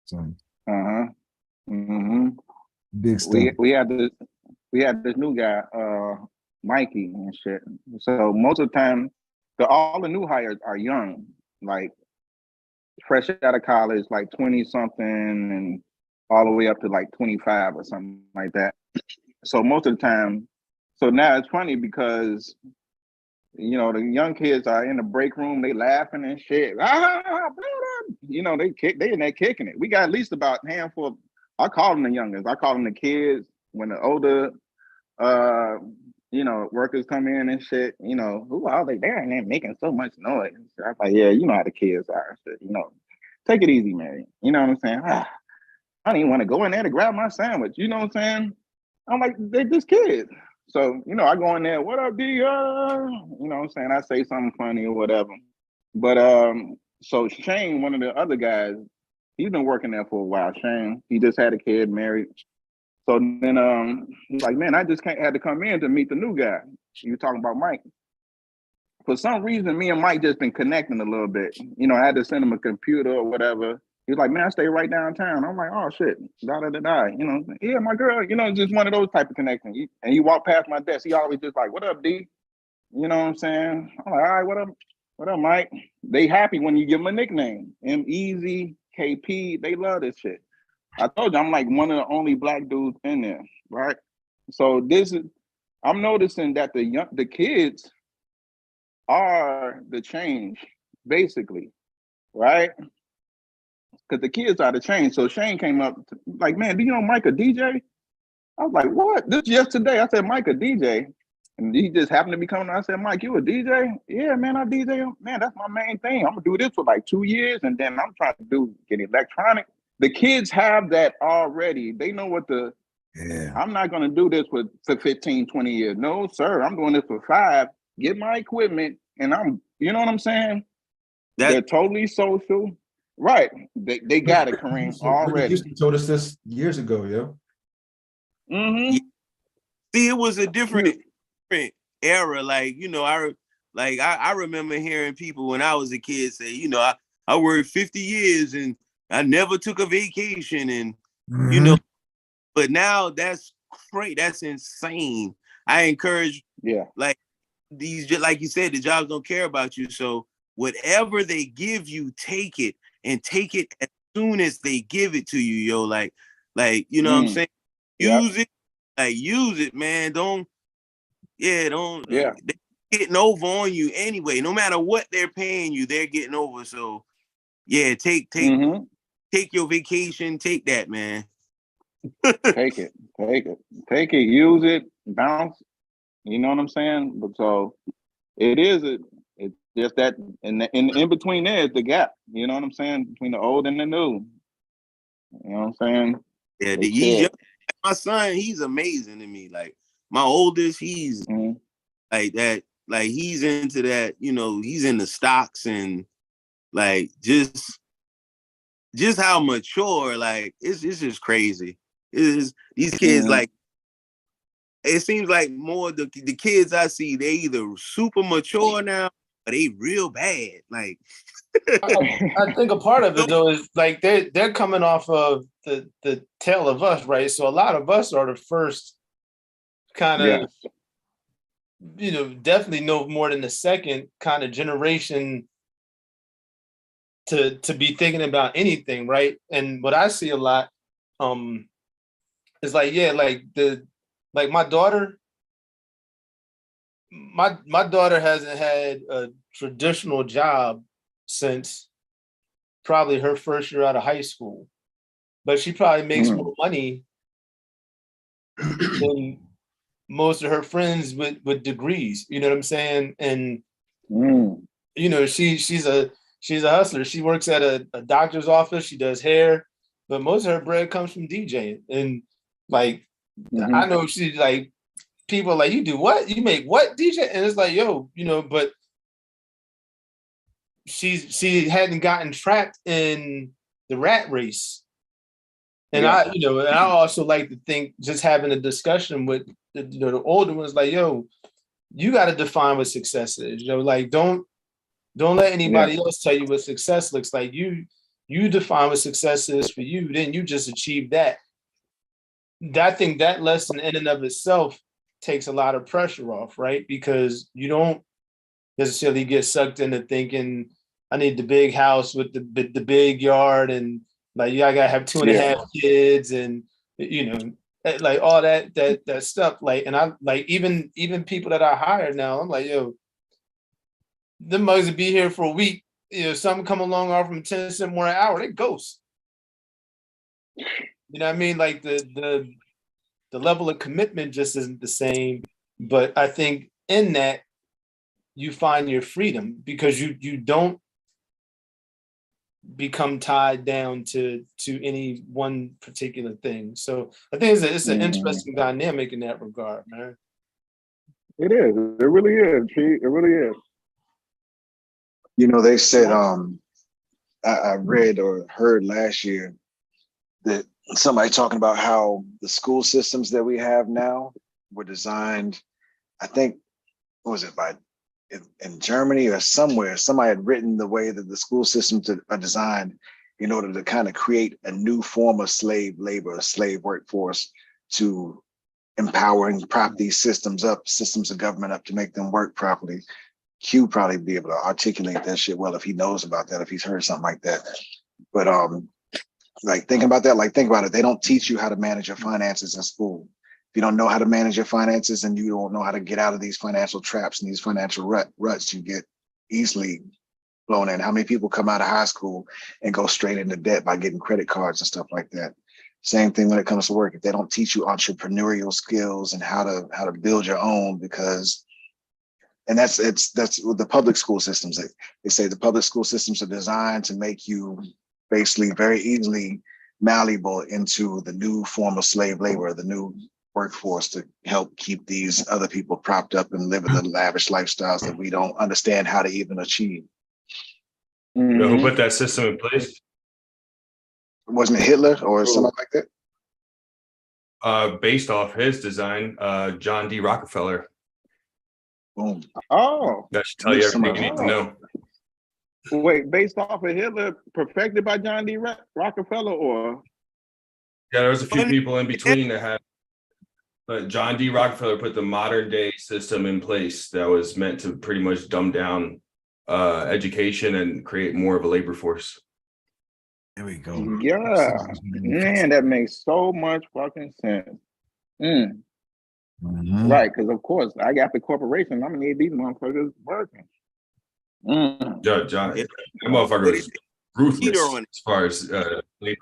So big stuff. We had this new guy, Mikey and shit. So most of the time, all the new hires are young, like fresh out of college, like 20 something and all the way up to like 25 or something like that. So most of the time, so now it's funny because, the young kids are in the break room, they laughing and shit. They in there kicking it. We got at least about a handful. I call them the youngest. I call them the kids. When the older, workers come in and shit, who are they? They're in there making so much noise. I'm like, yeah, you know how the kids are. Shit, take it easy, man. You know what I'm saying? I don't even want to go in there to grab my sandwich. You know what I'm saying? I'm like, they're just kids. So, I go in there, what up, D? You know what I'm saying? I say something funny or whatever. But so Shane, one of the other guys, He's been working there for a while, Shane. He just had a kid, married. So then he's like, man, I just had to come in to meet the new guy. You talking about Mike. For some reason, me and Mike just been connecting a little bit. You know, I had to send him a computer or whatever. He's like, man, I stay right downtown. I'm like, oh shit, da. You know, yeah, my girl. You know, just one of those type of connections. And he walked past my desk. He always just like, what up, D? You know what I'm saying? I'm like, all right, what up, Mike? They happy when you give them a nickname. M-Easy, KP, they love this shit. I told you I'm like one of the only black dudes in there, right? So I'm noticing that the kids are the change, basically, right? Because the kids are the change. So Shane came up like, man, do you know Mike a DJ? I was like, what? This yesterday. I said, Mike a DJ. And he just happened to be coming. I said, Mike, you a DJ? Yeah, man, I DJ. Man, that's my main thing. I'm gonna do this for like 2 years, and then I'm trying to get electronic. The kids have that already. They know what I'm not gonna do this for 15, 20 years. No, sir, I'm doing this for 5. Get my equipment, and you know what I'm saying? They're totally social. Right. They got it, Kareem, already. Houston told us this years ago, yo. Mm-hmm. See, it was a different era. Like, you know, I remember hearing people when I was a kid say, you know, I worked 50 years and I never took a vacation, and you know, but now that's great. That's insane. I encourage, like these, like you said, the jobs don't care about you. So whatever they give you, take it, and take it as soon as they give it to you, yo. Like, you know what I'm saying? Use it, man. Don't they're getting over on you anyway. No matter what they're paying you, they're getting over. So yeah, take your vacation, take that, man. Take it, use it, bounce. You know what I'm saying? But so it's just that in between there is the gap. You know what I'm saying? Between the old and the new. You know what I'm saying? Yeah, my son, he's amazing to me. Like my oldest, he's like that, like he's into that, you know, he's in the stocks, and like just how mature, like it's just crazy. These kids, like it seems like more the kids I see, they either super mature now or they real bad. Like I think a part of it though is like they're coming off of the tail of us, right? So a lot of us are the first kind of, you know, definitely no more than the second kind of generation to be thinking about anything, right? And what I see a lot is like, like my daughter hasn't had a traditional job since probably her first year out of high school, but she probably makes more money than most of her friends with degrees. You know what I'm saying? And you know, she's a hustler. She works at a doctor's office. She does hair, but most of her bread comes from DJing. And like, I know she's like, people are like, you do what? You make what, DJ? And it's like, yo, you know, but she hadn't gotten trapped in the rat race. And I, you know, and I also like to think, just having a discussion with the older ones, like, yo, you got to define what success is. You know, like don't let anybody else tell you what success looks like. You define what success is for you, then you just achieve that. I think that lesson in and of itself takes a lot of pressure off, right? Because you don't necessarily get sucked into thinking, I need the big house with the big yard, and like, I gotta have 2.5 kids, and you know, like all that stuff. Like, and I like even people that I hire now, I'm like, yo, them mugs will be here for a week. You know, some come along, offer them 10 cents more an hour, they ghost. You know what I mean? Like the level of commitment just isn't the same. But I think in that you find your freedom, because you don't become tied down to any one particular thing. So I think it's an interesting dynamic in that regard, man. It is. It really is. It really is. You know, they said I read or heard last year that somebody talking about how the school systems that we have now were designed, I think, what was it, by in Germany or somewhere, somebody had written the way that the school systems are designed in order to kind of create a new form of slave labor, a slave workforce, to empower and prop these systems up, systems of government up, to make them work properly. Q probably be able to articulate that shit well if he knows about that, if he's heard something like that. But like thinking about that, like think about it. They don't teach you how to manage your finances in school. If you don't know how to manage your finances and you don't know how to get out of these financial traps and these financial ruts, you get easily blown in. How many people come out of high school and go straight into debt by getting credit cards and stuff like that? Same thing when it comes to work. If they don't teach you entrepreneurial skills and how to build your own, because and that's what the public school systems. They say the public school systems are designed to make you basically very easily malleable into the new form of slave labor, the new workforce, to help keep these other people propped up and living the lavish lifestyles that we don't understand how to even achieve. You know who put that system in place? Wasn't it Hitler or something like that? Based off his design, John D. Rockefeller. Boom. Oh, That should tell you everything you need to know. wait, based off of Hitler, perfected by John D. Rockefeller, or? Yeah, there was a few people in between that had, but John D. Rockefeller put the modern day system in place that was meant to pretty much dumb down education and create more of a labor force. There we go. Yeah, man, that makes so much fucking sense. Right, because of course I got the corporation. I'm gonna need these motherfuckers working. John, that motherfucker was ruthless as far as labor.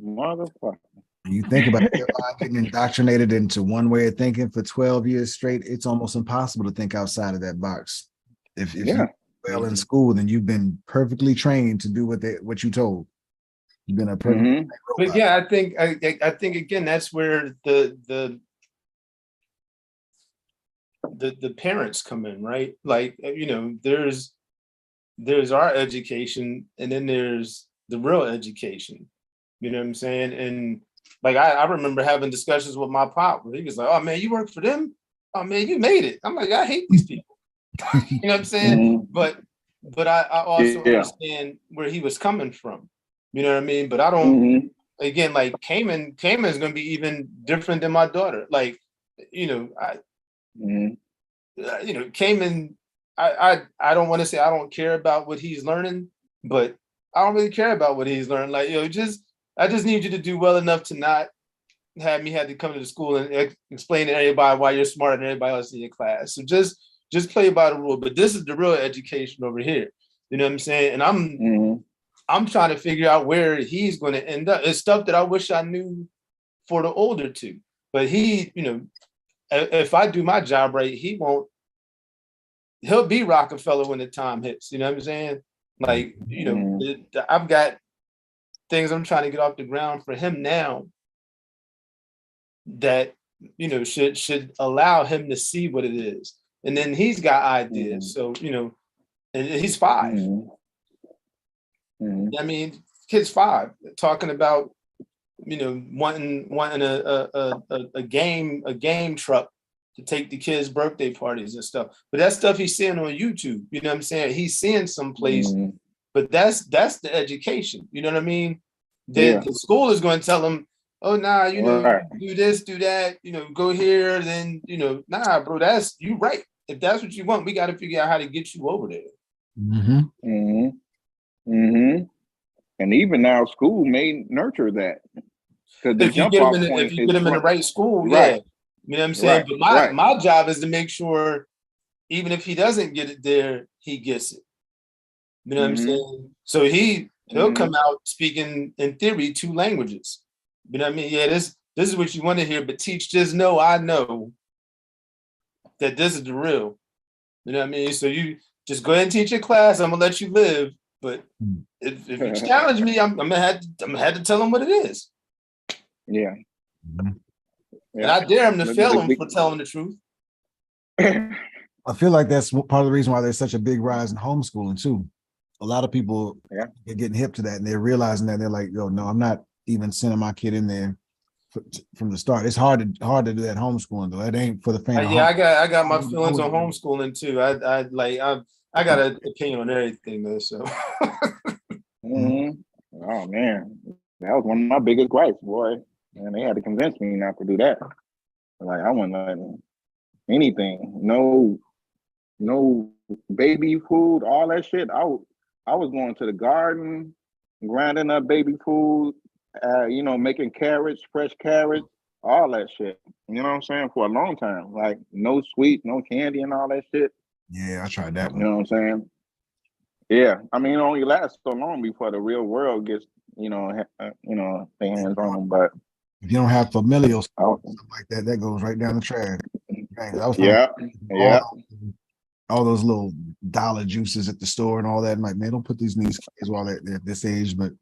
Motherfucker. You think about it, getting indoctrinated into one way of thinking for 12 years straight, it's almost impossible to think outside of that box. If you're well in school, then you've been perfectly trained to do what you told. You've been a perfect But yeah, I think again, that's where the parents come in, right? Like, you know, there's our education, and then there's the real education. You know what I'm saying? And like I remember having discussions with my pop where he was like, "Oh man, you work for them? Oh man, you made it." I'm like, I hate these people. You know what I'm saying? But I also understand where he was coming from. You know what I mean? But I don't. Again, like Cayman is going to be even different than my daughter. Like, you know, you know, Cayman. I don't want to say I don't care about what he's learning, but I don't really care about what he's learning. Like, you know, I just need you to do well enough to not have me had to come to the school and explain to everybody why you're smarter than everybody else in your class. So just play by the rule. But this is the real education over here. You know what I'm saying? And I'm trying to figure out where he's going to end up. It's stuff that I wish I knew for the older two. But he, you know, if I do my job right, he'll be Rockefeller when the time hits. You know what I'm saying? Like, you know, I've got things I'm trying to get off the ground for him now that, you know, should allow him to see what it is. And then he's got ideas. So, you know, and he's 5. I mean, kid's 5, talking about, you know, wanting a game truck to take the kids' birthday parties and stuff. But that's stuff he's seeing on YouTube. You know what I'm saying? He's seeing someplace, but that's the education. You know what I mean? The school is going to tell him, oh, nah, you know, do this, do that, you know, go here, then, you know, nah, bro, that's you right. If that's what you want, we got to figure out how to get you over there. And even now, school may nurture that. Because if you get them in the right school, yeah. You know what I'm saying? But my job is to make sure, even if he doesn't get it there, he gets it. You know what I'm saying? So he'll come out speaking, in theory, 2 languages. You know what I mean? Yeah, this is what you want to hear, but teach just know I know that this is the real. You know what I mean? So you just go ahead and teach your class. I'm gonna let you live. But if you challenge me, I'm gonna have to tell him what it is. And I dare him to fail him for telling the truth. I feel like that's part of the reason why there's such a big rise in homeschooling too. A lot of people Yeah. are getting hip to that, and they're realizing that they're like, yo, no, I'm not even sending my kid in there from the start. It's hard to do that homeschooling though. That ain't for the faint of Yeah, heart. I got my feelings on homeschooling too. I got an opinion on everything, man. So Oh man, that was one of my biggest gripes, boy. And they had to convince me not to do that. Like I wouldn't let anything, no baby food, all that shit. I was going to the garden, grinding up baby food, making carrots, fresh carrots, all that shit. You know what I'm saying? For a long time. Like no sweet, no candy and all that shit. Yeah, I tried that You one. know what I'm saying? Yeah. I mean, it only lasts so long before the real world gets, their hands on them. But If you don't have familial support, stuff like that, that goes right down the trash. Dang, I was yeah, yeah. all those little dollar juices at the store and all that. I'm like, man, don't put these in these kids while they're at this age. But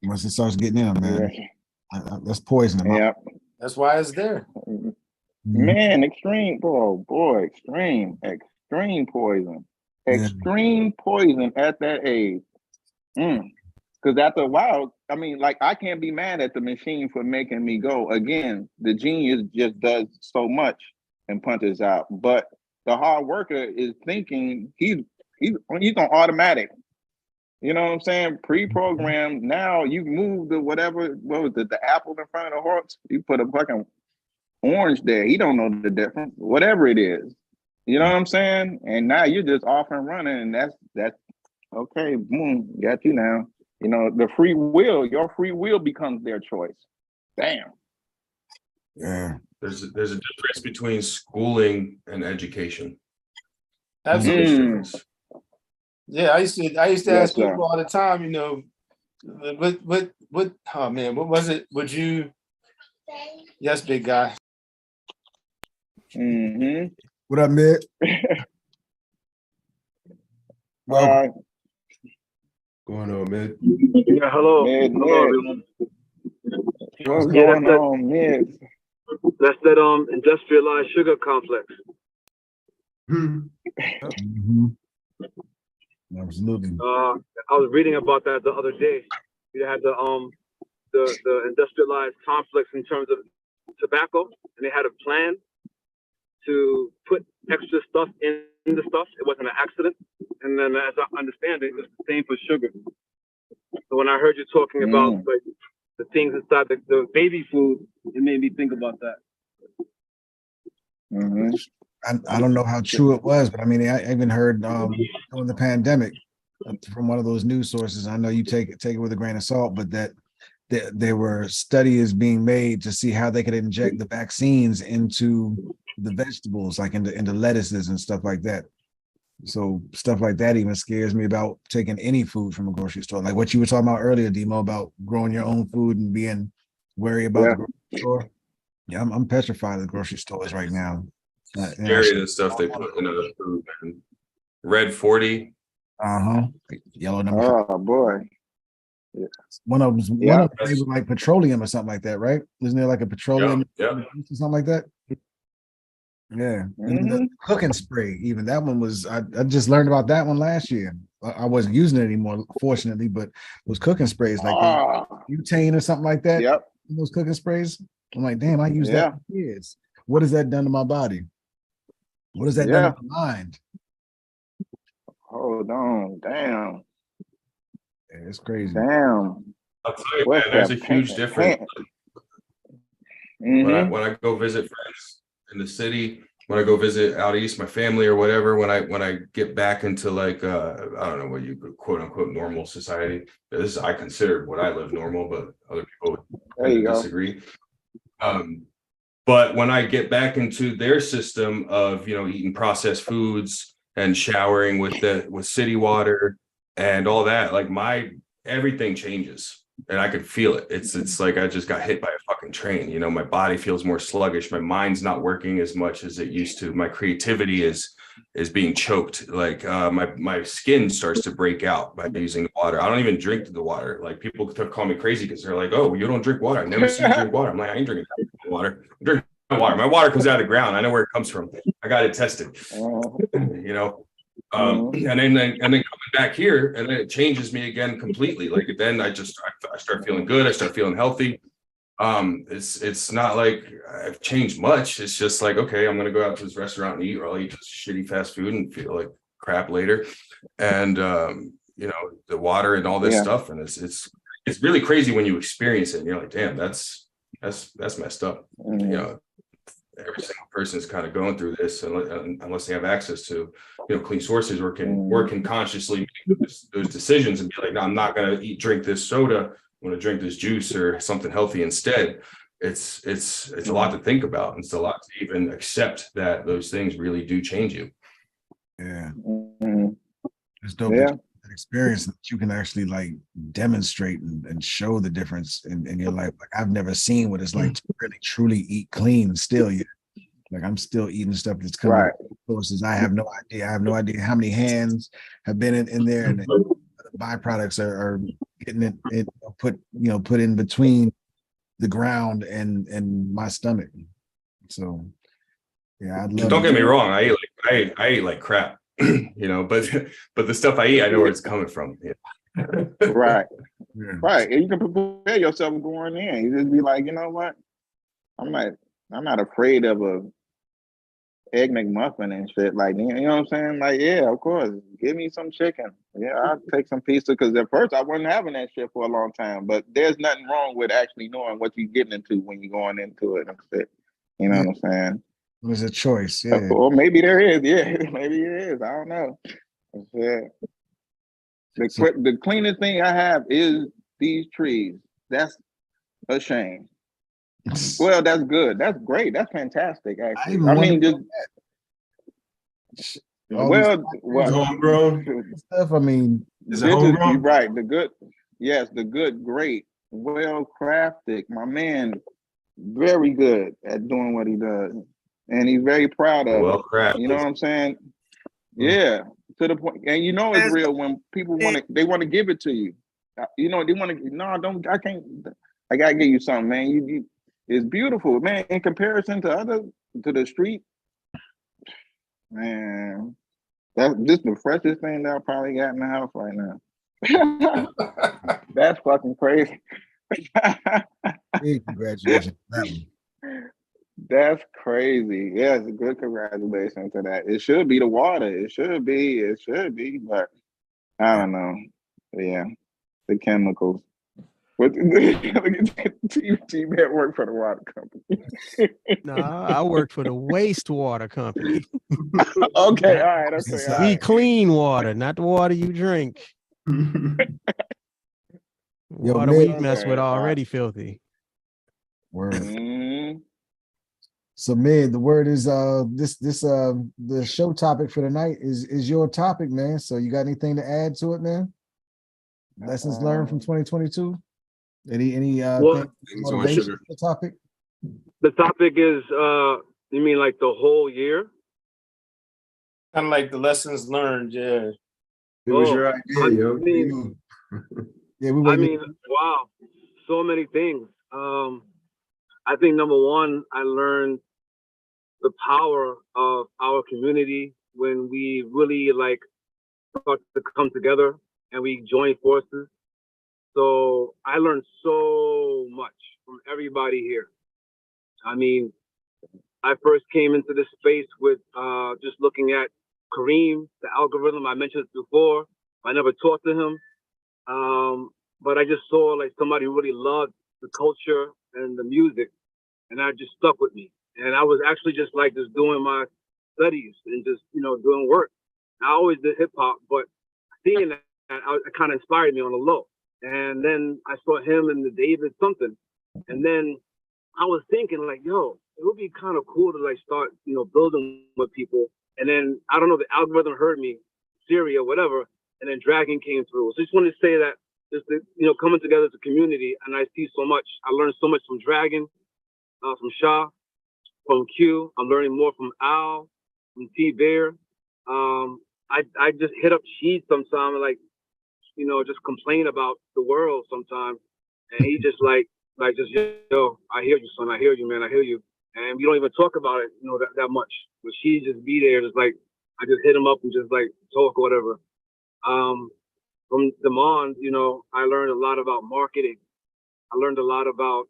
once it starts getting in them, man, that's poison. Yeah. that's why it's there. Man, extreme, boy, extreme poison. Extreme poison at that age. Because after a while, I mean, like I can't be mad at the machine for making me go. Again, the genius just does so much and punches out. But the hard worker is thinking he's on automatic. You know what I'm saying? Pre-programmed. Now you move the whatever, what was it, the apple in front of the horse? You put a fucking orange there. He don't know the difference. Whatever it is. You know what I'm saying? And now you're just off and running, and that's okay, boom, got you now. The free will, your free will becomes their choice. Damn. Yeah. There's a difference between schooling and education. Absolutely. Yeah, I used to ask people all the time, what oh man, what was it? Would you yes, big guy. What up, Mitt? Well, Going on, man. Yeah, hello. Hello, everyone. What's going on, Mitt? That's that industrialized sugar complex. Absolutely. I was reading about that the other day. You had the industrialized complex in terms of tobacco, and they had a plan to put extra stuff in the stuff. It wasn't an accident. And then, as I understand it, it's the same for sugar. So when I heard you talking about like the things inside the baby food, it made me think about that. I don't know how true it was, but I mean, I even heard during the pandemic from one of those news sources. I know you take it with a grain of salt, but that there were studies being made to see how they could inject the vaccines into the vegetables, like into lettuces and stuff like that. So stuff like that even scares me about taking any food from a grocery store, like what you were talking about earlier, Demo, about growing your own food and being wary about the grocery store. Yeah, I'm petrified of the grocery stores right now. Scary, the stuff they put in the food, man. Red 40. Yellow number. Oh boy. Yeah. One of them made with like petroleum or something like that, right? Isn't there like a petroleum or something like that? Yeah. And the cooking spray, even that one was, I just learned about that one last year. I wasn't using it anymore, fortunately, but it was cooking sprays like butane or something like that. Yep. Those cooking sprays. I'm like, damn, I used that for years. What has that done to my body? What has that done to my mind? Hold on, damn. Yeah, it's crazy. Damn. I'll tell you, man, there's a huge difference. When I go visit friends in the city, when I go visit out east, my family or whatever, when I get back into like I don't know what you quote unquote normal society. This is, I consider what I live normal, but other people would disagree. But when I get back into their system of eating processed foods and showering with city water and all that, like everything changes. And I can feel it. It's like I just got hit by a fucking train. My body feels more sluggish. My mind's not working as much as it used to. My creativity is being choked. Like my skin starts to break out by using the water. I don't even drink the water. Like people call me crazy because they're like, "Oh, you don't drink water. I never see you drink water." I'm like, I ain't drinking water. I'm drinking water. My water comes out of the ground. I know where it comes from. I got it tested. You know, and then coming back here, and then it changes me again completely. Like then I start feeling good. I start feeling healthy. It's not like I've changed much. It's just like, okay, I'm gonna go out to this restaurant and eat, or I'll eat shitty fast food and feel like crap later. And you know, the water and all this stuff, and it's really crazy when you experience it and you're like, damn, that's messed up. You know, every single person is kind of going through this unless they have access to, you know, clean sources or can consciously make those decisions and be like, no, I'm not gonna drink this soda. I'm gonna drink this juice or something healthy instead. It's a lot to think about. It's a lot to even accept that those things really do change you. Yeah. It's dope that experience that you can actually like demonstrate and show the difference in your life. Like I've never seen what it's like to really truly eat clean still yet. Like I'm still eating stuff that's coming from sources. I have no idea. I have no idea how many hands have been in there, and the byproducts are getting it put in between the ground and my stomach. So yeah, I'd love. Don't get me wrong. I eat like crap. You know, but the stuff I eat, I know where it's coming from. Yeah. Right. And you can prepare yourself going in. You just be like, you know what? I'm not afraid of a egg McMuffin and shit. Like, you know what I'm saying? Like, yeah, of course. Give me some chicken. Yeah, I'll take some pizza, because at first I wasn't having that shit for a long time. But there's nothing wrong with actually knowing what you're getting into when you're going into it and shit. You know what I'm saying? It was a choice, yeah. Or maybe there is, maybe it is. I don't know. Yeah. The cleanest thing I have is these trees. That's a shame. Well, that's good. That's great. That's fantastic, actually. I mean, just homegrown stuff. I mean, is it homegrown? Right. The good, great, well crafted. My man, very good at doing what he does. And he's very proud of it. You know what I'm saying? Yeah, to the point. And you know it's real when people want to give it to you. You know, they want to. No, I can't. I gotta give you something, man. It's beautiful, man. In comparison to the street, man. That's just the freshest thing that I probably got in the house right now. That's fucking crazy. Hey, congratulations. That's crazy. Yeah, it's a good congratulations to that. It should be the water. It should be, but I don't know. But yeah, the chemicals. What T-Man work for the water company? No, I work for the wastewater company. Okay, all right. Okay, we clean water, not the water you drink. Water we mess with already filthy. Word. So, man, the word is the show topic for tonight is your topic, man. So, you got anything to add to it, man? Lessons learned from 2022. Any motivation for the topic? The topic is you mean like the whole year? Kind of like the lessons learned, yeah. It was your idea, yo. I mean, wow, so many things. I think number one, I learned the power of our community when we really like start to come together and we join forces. So I learned so much from everybody here. I mean, I first came into this space with just looking at Kareem, the algorithm. I mentioned it before. I never talked to him, but I just saw like somebody who really loved the culture and the music, and that just stuck with me. And I was actually just like just doing my studies and just doing work. I always did hip hop, but seeing that it kind of inspired me on the low. And then I saw him and the David something, and then I was thinking like, yo, it would be kind of cool to like start building with people. And then I don't know, the algorithm heard me, Siri or whatever, and then Dragon came through. So I just wanted to say that just coming together as a community, and I see so much. I learned so much from Dragon, from Shah, from Q. I'm learning more from Al, from T Bear. I just hit up Sheed sometime and like just complain about the world sometimes, and he just like just yo, I hear you, son. I hear you, man. I hear you. and we don't even talk about it, that much. But she just be there, just like I just hit him up and just like talk or whatever. From Demond, I learned a lot about marketing. I learned a lot about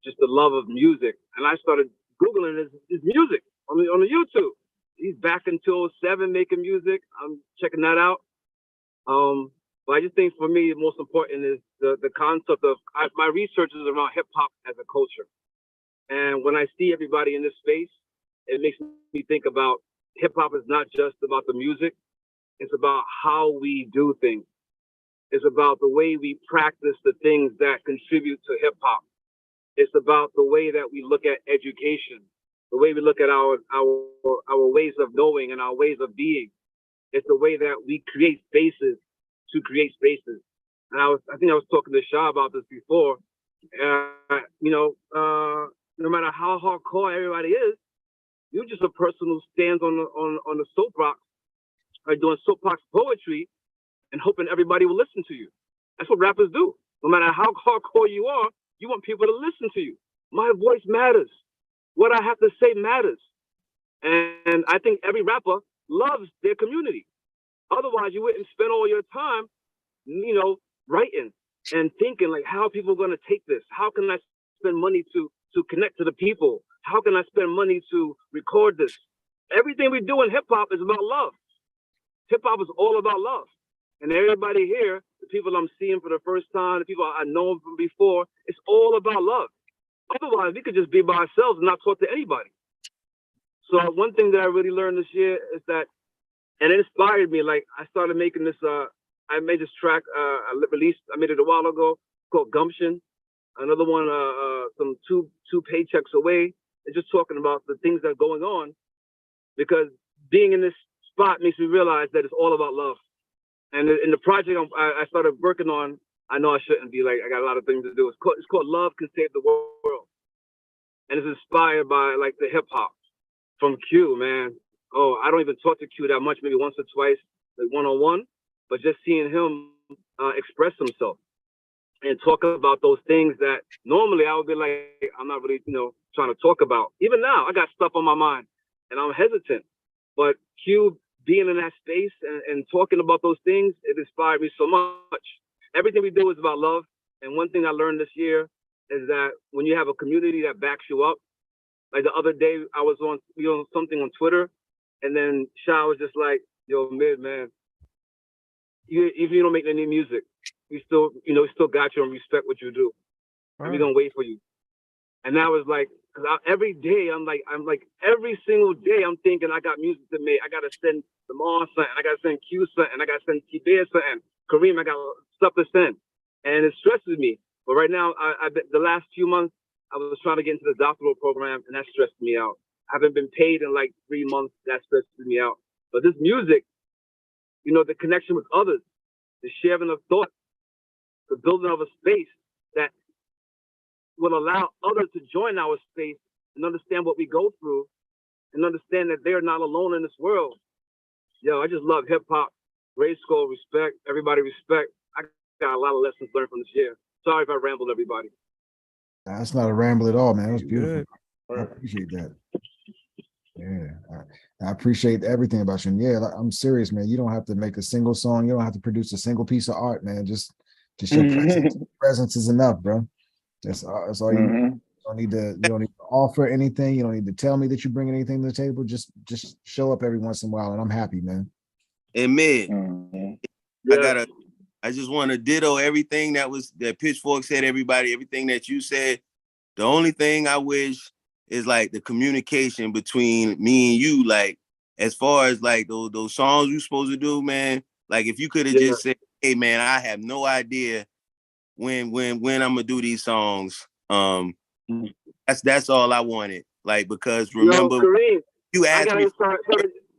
just the love of music, and I started googling his music on the YouTube. He's back in 2007 making music. I'm checking that out. But I just think for me, the most important is the concept of my research is around hip hop as a culture. And when I see everybody in this space, it makes me think about hip hop is not just about the music. It's about how we do things. It's about the way we practice the things that contribute to hip hop. It's about the way that we look at education, the way we look at our ways of knowing and our ways of being. It's the way that we create spaces to create spaces. And I think I was talking to Shah about this before. No matter how hardcore everybody is, you're just a person who stands on the soapbox, like doing soapbox poetry, and hoping everybody will listen to you. That's what rappers do. No matter how hardcore you are, you want people to listen to you. My voice matters. What I have to say matters. And I think every rapper loves their community. Otherwise, you wouldn't spend all your time, writing and thinking like, how are people going to take this? How can I spend money to connect to the people? How can I spend money to record this? Everything we do in hip hop is about love. Hip hop is all about love. And everybody here, the people I'm seeing for the first time, the people I know from before, it's all about love. Otherwise, we could just be by ourselves and not talk to anybody. So one thing that I really learned this year is that, and it inspired me, like I started making this, I made this track, I made it a while ago, called Gumption. Another one, some two paychecks away. It's just talking about the things that are going on, because being in this spot makes me realize that it's all about love. And in the project I started working on, I know I shouldn't be like, I got a lot of things to do. It's called Love Can Save the World. And it's inspired by like the hip hop from Q, man. Oh, I don't even talk to Q that much, maybe once or twice, like one-on-one, but just seeing him express himself and talk about those things that normally I would be like, I'm not really, trying to talk about. Even now, I got stuff on my mind and I'm hesitant. But Q being in that space and talking about those things, it inspired me so much. Everything we do is about love. And one thing I learned this year is that when you have a community that backs you up, like the other day I was on something on Twitter, and then Shah was just like, yo, Mid, man, if you don't make any music, we still got you and respect what you do. And we're gonna wait for you. And that was like, cause every day I'm like every single day I'm thinking I got music to make. I gotta send Lamar something, I gotta send Q something, I gotta send T-Bear something, Kareem, I got stuff to send. And it stresses me. But right now, the last few months, I was trying to get into the doctoral program, and that stressed me out. I haven't been paid in like 3 months. That stresses me out. But this music, the connection with others, the sharing of thoughts, the building of a space that will allow others to join our space and understand what we go through and understand that they're not alone in this world. Yo, I just love hip hop. GRYSKLL, respect. Everybody respect. I got a lot of lessons learned from this year. Sorry if I rambled, everybody. That's not a ramble at all, man. It was beautiful. I appreciate that. Yeah, I appreciate everything about you. And yeah, I'm serious, man. You don't have to make a single song. You don't have to produce a single piece of art, man. Just your presence is enough, bro. That's all you need. You don't need to offer anything. You don't need to tell me that you bring anything to the table. Just show up every once in a while, and I'm happy, man. And Mid, I just want to ditto everything that Pitchfork said, everything that you said. The only thing I wish is like the communication between me and you, like as far as like those songs you supposed to do, man. Like if you could have just said, hey man, I have no idea when I'm gonna do these songs. That's all I wanted. Like, because remember, Kareem, you asked me.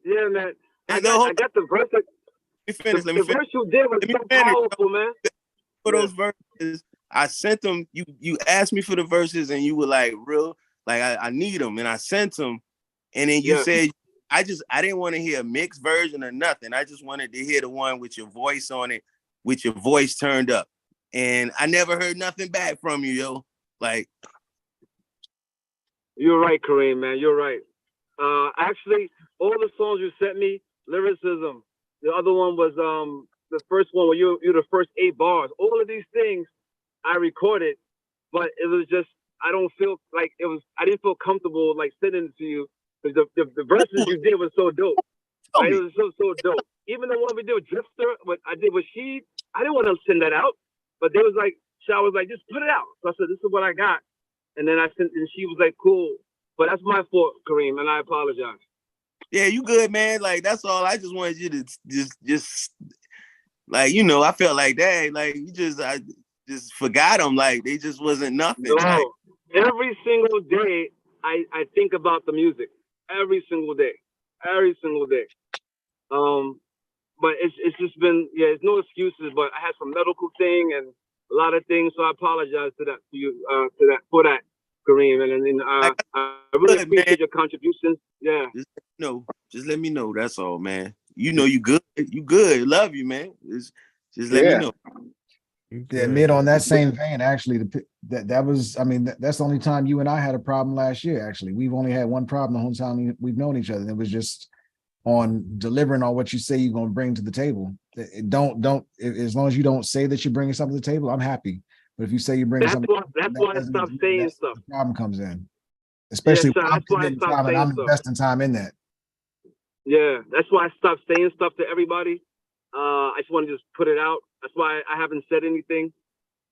Yeah, man. I got the verse. Let me finish. The verse you did was so powerful, man. For those verses, I sent them. You asked me for the verses, and you were like, "Real, like I need them," and I sent them. And then you said, I didn't want to hear a mixed version or nothing. I just wanted to hear the one with your voice on it, with your voice turned up. And I never heard nothing back from you, yo. Like, You're right, Kareem, man. You're right. Actually, all the songs you sent me, lyricism. The other one was the first one where you're the first 8 bars. All of these things I recorded, but it was just I don't feel like it was. I didn't feel comfortable like sending it to you because the verses you did was so dope. Right? It was so dope. Even the one we did with Drifter, what I did with She, I didn't want to send that out, but they was like, Shaw was like, just put it out. So I said, this is what I got, and then I sent, and she was like, cool. But that's my fault, Kareem, and I apologize. Yeah, you good, man. Like that's all. I just wanted you to just like I felt like that. Like I just forgot them. Like they just wasn't nothing. No, like, every single day I think about the music. Every single day. But it's just been it's no excuses. But I had some medical thing and a lot of things, so I apologize to you for that, Kareem, and I really appreciate your contributions. Yeah, just let me know. That's all, man. You good. You good. Love you, man. Just let me know. Yeah, Mid, on that same vein, actually, that was, I mean, that's the only time you and I had a problem last year. Actually, we've only had one problem the whole time we've known each other, and it was just on delivering on what you say you're going to bring to the table. Don't as long as you don't say that you're bringing something to the table, I'm happy. But if you say you're bringing something, that's why I stopped saying stuff. The problem comes in, especially when I'm committing time and I'm investing time in that. Yeah, that's why I stopped saying stuff to everybody. I just want to just put it out. That's why I haven't said anything.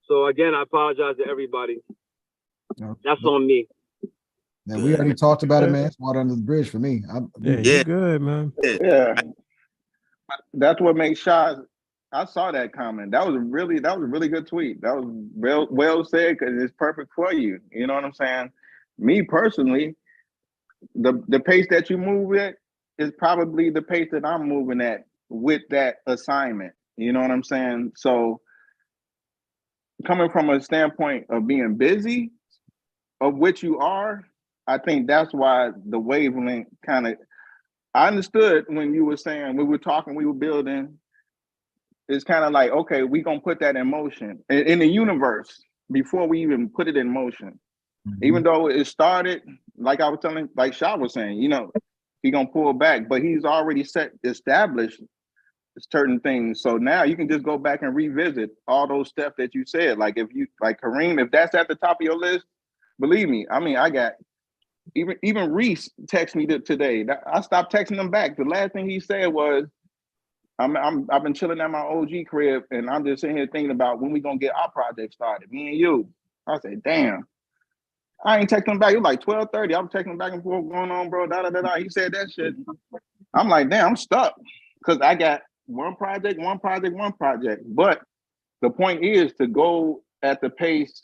So again, I apologize to everybody. That's on me. Now, we already talked about it, man. It's water under the bridge for me. You're good, man. Yeah. That's what makes shots. I saw that comment. That was a really good tweet. That was well said because it's perfect for you. You know what I'm saying? Me personally, the pace that you move at is probably the pace that I'm moving at with that assignment. You know what I'm saying? So coming from a standpoint of being busy, of which you are, I think that's why the wavelength kind of, I understood when you were saying, we were talking, we were building, it's kind of like, okay, we're going to put that in motion in the universe before we even put it in motion. Mm-hmm. Even though it started, like I was telling, like Shah was saying, he's going to pull back, but he's already established certain things. So now you can just go back and revisit all those steps that you said. Like like Kareem, if that's at the top of your list, believe me, I mean, I got, even Reese texted me today. I stopped texting him back. The last thing he said was, I've been chilling at my OG crib and I'm just sitting here thinking about when we gonna get our project started, me and you. I said, damn. I ain't texting him back. It was like 12:30. I'm texting him back and forth, going on, bro. Da da da da. He said that shit. I'm like, damn, I'm stuck. Cause I got one project. But the point is to go at the pace,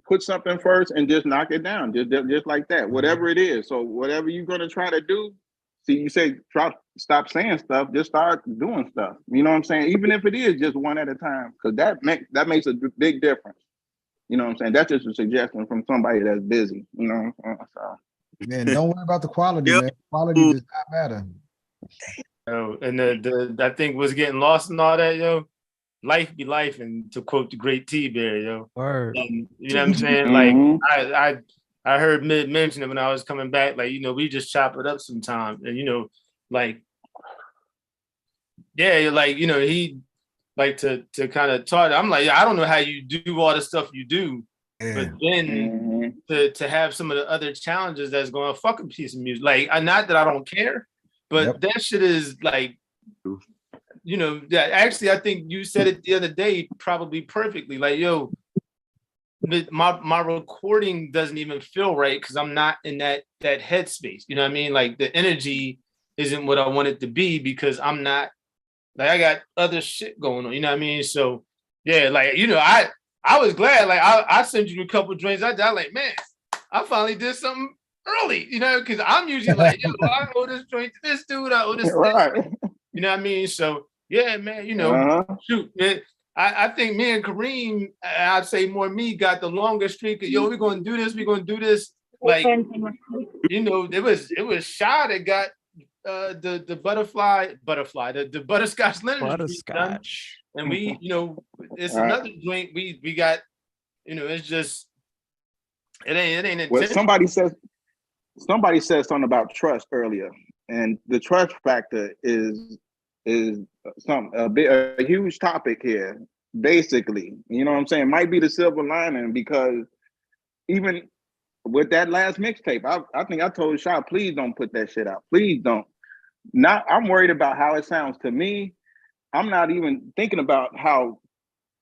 put something first and just knock it down. Just like that. Whatever it is. So whatever you're gonna try to do, see, you say stop saying stuff, just start doing stuff. You know what I'm saying? Even if it is just one at a time, because that makes a big difference. You know what I'm saying? That's just a suggestion from somebody that's busy. You know what I'm saying? So. Man, don't worry about the quality, man. Quality does not matter. Oh, and I think what's getting lost in all that, life be life, and to quote the great T-Bear, Word. And, you know what I'm saying? Mm-hmm. Like I heard Mid mention it when I was coming back, like, we just chop it up sometimes. And like, yeah, like, he like to kind of talk. I'm like, I don't know how you do all the stuff you do, but then to have some of the other challenges that's going to fuck a piece of music. Like, not that I don't care, but that shit is like, that actually, I think you said it the other day, probably perfectly. Like, my recording doesn't even feel right because I'm not in that headspace. You know what I mean? Like, the energy isn't what I want it to be because I'm not, like, I got other shit going on. You know what I mean? So yeah, like, I was glad. Like, I sent you a couple of drinks. I like, man, I finally did something early. Because I'm usually like, I owe this drink to this dude. I owe this. Right. You know what I mean? So yeah, man. Shoot, man. I think me and Kareem, I'd say more me, got the longest streak of, we're going to do this. We're going to do this. Like, it was Shy that got the butterscotch lemon butterscotch. And we, it's another joint we got, it's just, it ain't well, somebody says somebody said something about trust earlier, and the trust factor is a huge topic here. Basically, you know what I'm saying? Might be the silver lining, because even with that last mixtape, I think I told Shaw, please don't put that shit out. Please don't. Not, I'm worried about how it sounds to me. I'm not even thinking about how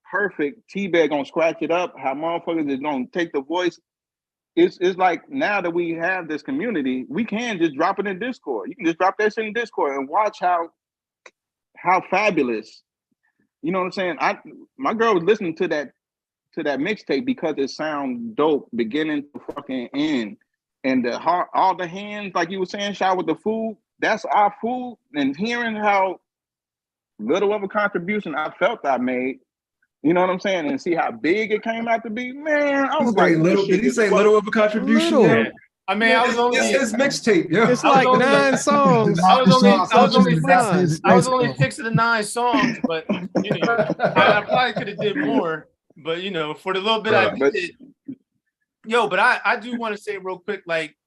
perfect T-Bag gonna scratch it up, how motherfuckers is gonna take the voice. It's like, now that we have this community, we can just drop it in Discord. You can just drop that shit in Discord and watch how fabulous. You know what I'm saying? My girl was listening to that mixtape because it sounds dope, beginning to fucking end. And all the hands, like you were saying, Shaw, with the food, that's our food. And hearing how little of a contribution I felt I made, you know what I'm saying, and see how big it came out to be, man, I was like, little. Did he say little of a contribution? Little. Yo? I mean, I was only It's his mixtape, yo. It's like only- 9 songs. I was only songs. I was only 6 of the 9 songs, but you know, I probably could have did more. But you know, for the little bit I did, but I do want to say real quick, like,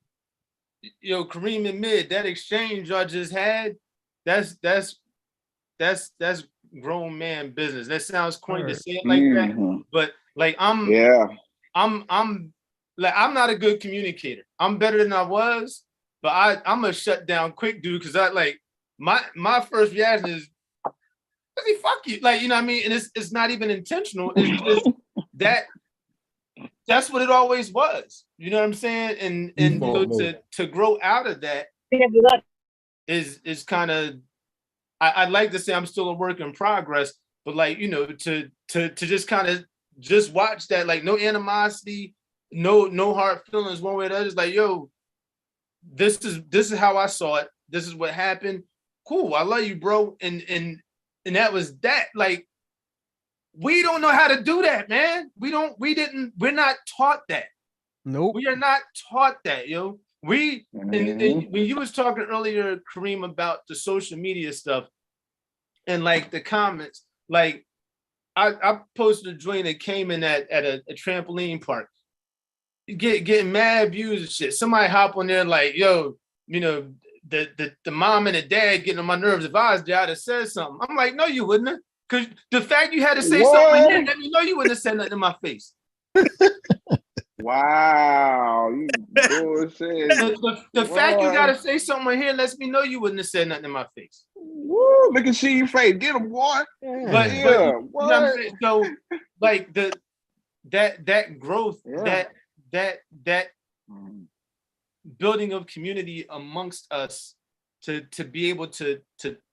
Kareem and Mid, that exchange y'all just had, that's grown man business. That sounds corny to say it like that, but like I'm like, I'm not a good communicator. I'm better than I was, but I'm a shut down quick dude, because I like my first reaction is, fuck you, like, you know what I mean? And it's not even intentional. It's just that's what it always was. You know what I'm saying? And to grow out of that is kind of, I'd like to say I'm still a work in progress, but like, to just kind of just watch that, like, no animosity, no hard feelings one way or the other. It's like, yo, this is how I saw it. This is what happened. Cool. I love you, bro. And that was that. Like, we don't know how to do that, man. We're not taught that. Nope. We are not taught that, yo. And when you was talking earlier, Kareem, about the social media stuff and like the comments, like I posted a joint that came in at a trampoline park. Getting mad views and shit. Somebody hop on there like, yo, the mom and the dad getting on my nerves. If I was there, I'd have said something. I'm like, no, you wouldn't have. Because the fact you had to say something here, let me know you wouldn't have said nothing in my face. Wow, you bullshit. The fact you gotta say something here lets me know you wouldn't have said nothing in my face. Woo, look at your face. Get him, boy. But you know what I'm saying? So like that growth, that building of community amongst us to be able to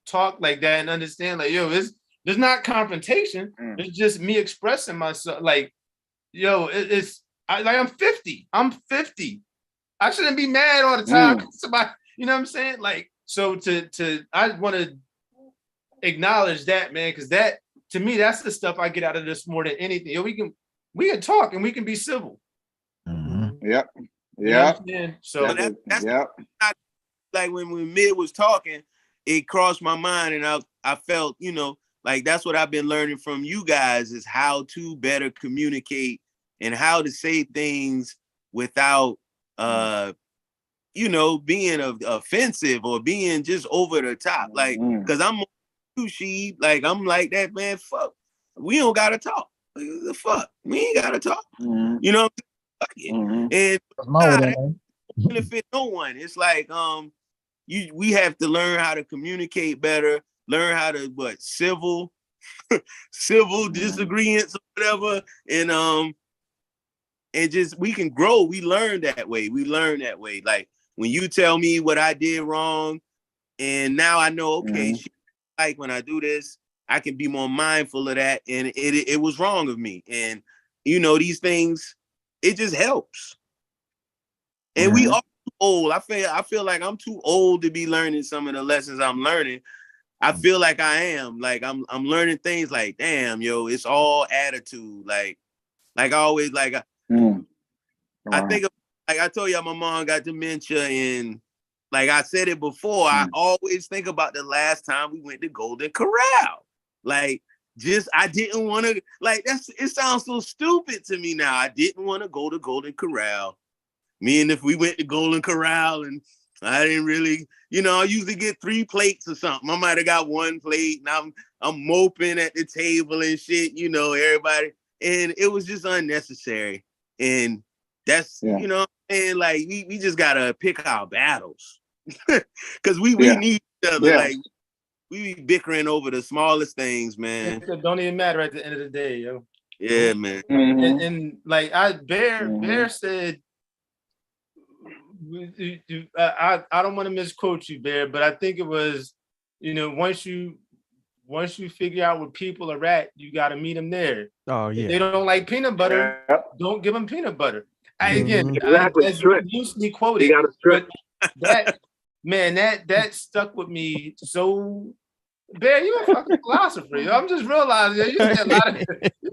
talk like that and understand, like, yo, there's not confrontation. It's just me expressing myself. Like, yo, I'm 50. I'm 50. I shouldn't be mad all the time. Somebody, you know what I'm saying? Like, so I want to acknowledge that, man, because that, to me, that's the stuff I get out of this more than anything. Yo, we can talk and we can be civil. Yep. You know what I'm saying? So that's not, like when Mid was talking, it crossed my mind, and I felt, like that's what I've been learning from you guys, is how to better communicate and how to say things without being offensive or being just over the top. Like, because I'm like, I'm like that, man, fuck, we don't gotta talk. The fuck, we ain't gotta talk. You know, and benefit no one. It's like we have to learn how to communicate better, learn how to civil disagreements or whatever, and just we can grow. We learn that way. Like, when you tell me what I did wrong, and now I know, okay, like when I do this, I can be more mindful of that, and it was wrong of me. And these things, it just helps. And we are old. I feel like I'm too old to be learning some of the lessons I'm learning. I feel like I am. Like I'm learning things like, damn, yo, it's all attitude. Like I always like I think of, like I told y'all, my mom got dementia, and like I said it before, I always think about the last time we went to Golden Corral. Like, I didn't want to, like, it sounds so stupid to me now. I didn't want to go to Golden Corral. Me and if we went to Golden Corral and I didn't really, I usually get 3 plates or something. I might have got 1 plate and I'm moping at the table and shit, everybody. And it was just unnecessary. And that's, and like we just gotta pick our battles. Cause we need each other. Yeah. Like we be bickering over the smallest things, man. It don't even matter at the end of the day, yo. Yeah, man. And like Bear said, I don't want to misquote you, Bear, but I think it was, once you figure out where people are at, you got to meet them there. Oh yeah. If they don't like peanut butter, don't give them peanut butter. Exactly. That's loosely You quoted. got to stretch. That man, that stuck with me. So, Bear, you a fucking philosopher. Yo. I'm just realizing you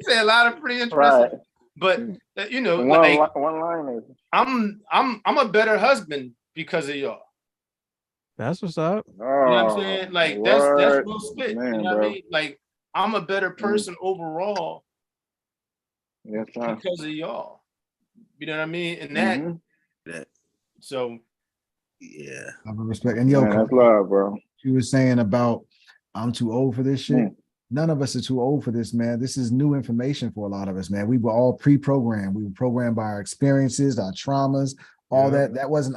say a lot of pretty interesting. Right. But like one-liners. I'm a better husband because of y'all. That's what's up. You know what I'm saying? Like that's real spit. Man, you know what bro. I mean? Like I'm a better person overall Yes, sir. because of y'all. You know what I mean? And that. So yeah. I respect. And yo, Man, that's love, bro. you were saying about I'm too old for this shit. None of us are too old for this, man. This is new information for a lot of us, man. We were all pre-programmed. We were programmed by our experiences, our traumas, all that. That wasn't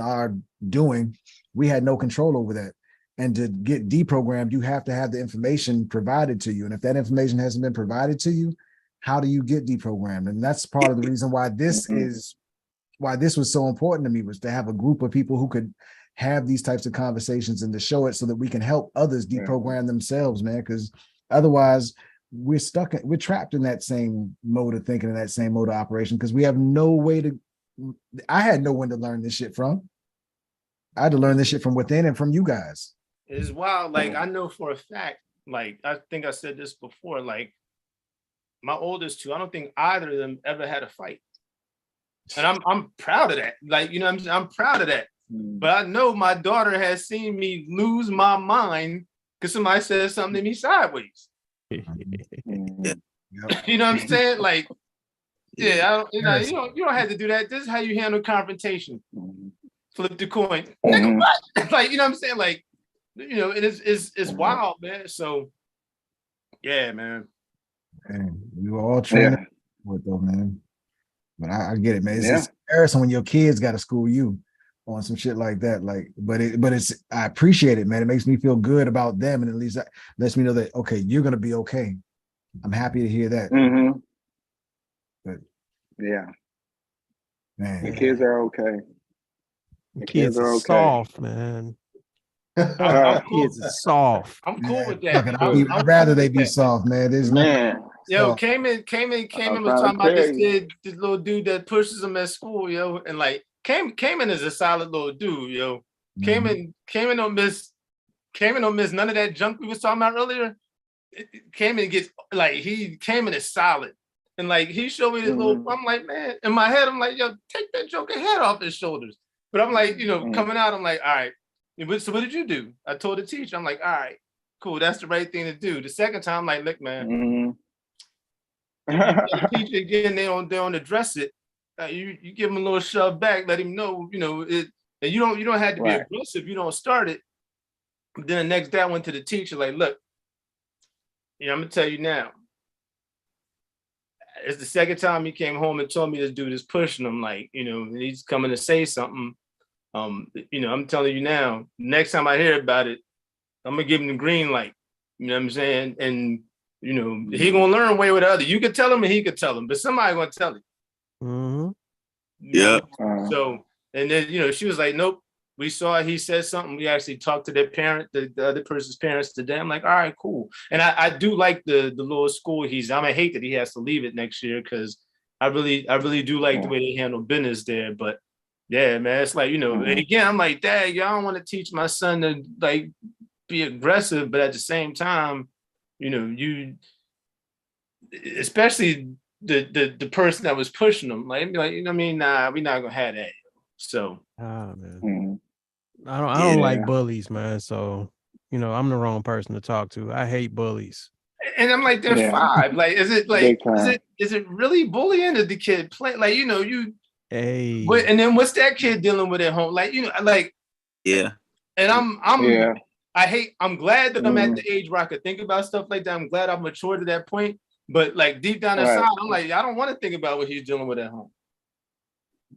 our doing. We had no control over that. And to get deprogrammed, you have to have the information provided to you. And if that information hasn't been provided to you, how do you get deprogrammed? And that's part of the reason why this was so important to me, was to have a group of people who could have these types of conversations and to show it so that we can help others deprogram themselves, man. Because otherwise we're trapped in that same mode of thinking and that same mode of operation, because we have no way to, I had no one to learn this shit from. I had to learn this shit from within and from you guys. it's wild. Like I know for a fact, like I think I said this before, like my oldest two, I don't think either of them ever had a fight. And I'm proud of that. Like, I'm proud of that. But I know my daughter has seen me lose my mind because somebody said something to me sideways. You know what I'm saying? Like, yeah, you don't have to do that. This is how you handle confrontation. Flip the coin. Nigga, what? Like, you know what I'm saying? Like, it's wild, man. So, yeah, man. And we were all trained with though, man. But I get it, man. It's embarrassing when your kids got to school you on some shit like that. Like, but it's I appreciate it, man. It makes me feel good about them, and at least that lets me know that okay, you're gonna be okay. I'm happy to hear that. But man, the kids are okay. The kids are okay. Soft, man. Kids are soft. I'm cool with that. I'd rather they be soft, man. There's Yo, came in was talking about this kid, this little dude that pushes him at school, yo, and like came in as a solid little dude, yo. Came in don't miss none of that junk we was talking about earlier. Came in gets like he came in as solid, and like he showed me this little. I'm like, man, in my head, I'm like, yo, take that joker head off his shoulders. But I'm like, coming out, I'm like, all right. So what did you do? I told the teacher, I'm like, all right, cool, that's the right thing to do. The second time, I'm like, look, man. The teacher again, they don't address it. You give him a little shove back, let him know, it, and you don't have to be aggressive. You don't start it. Then the next day I went to the teacher, like, look, I'm gonna tell you now. It's the second time he came home and told me this dude is pushing him, like, and he's coming to say something. I'm telling you now, next time I hear about it, I'm gonna give him the green light. You know what I'm saying? And he gonna learn way with the other. You could tell him and he could tell him, but somebody gonna tell him. Yeah. So, and then she was like, nope. We saw he said something. We actually talked to their parent, the other person's parents today. I'm like, all right, cool. And I do like the little school he's. I'm gonna hate that he has to leave it next year because I really do like the way they handle business there. But yeah, man, it's like again, I'm like, Dad, y'all don't want to teach my son to like be aggressive, but at the same time, you, especially the person that was pushing them, like nah, we're not gonna have that. So, man. I don't like bullies, man. So, I'm the wrong person to talk to. I hate bullies. And I'm like, they're 5. Like, is it really bullying? Did the kid play? Like, Hey. And then what's that kid dealing with at home? Like, you know, like, Yeah. and Yeah. I'm glad that I'm at the age where I could think about stuff like that. I'm glad I've matured to that point. But like deep down inside, Right. I'm like, I don't want to think about what he's dealing with at home.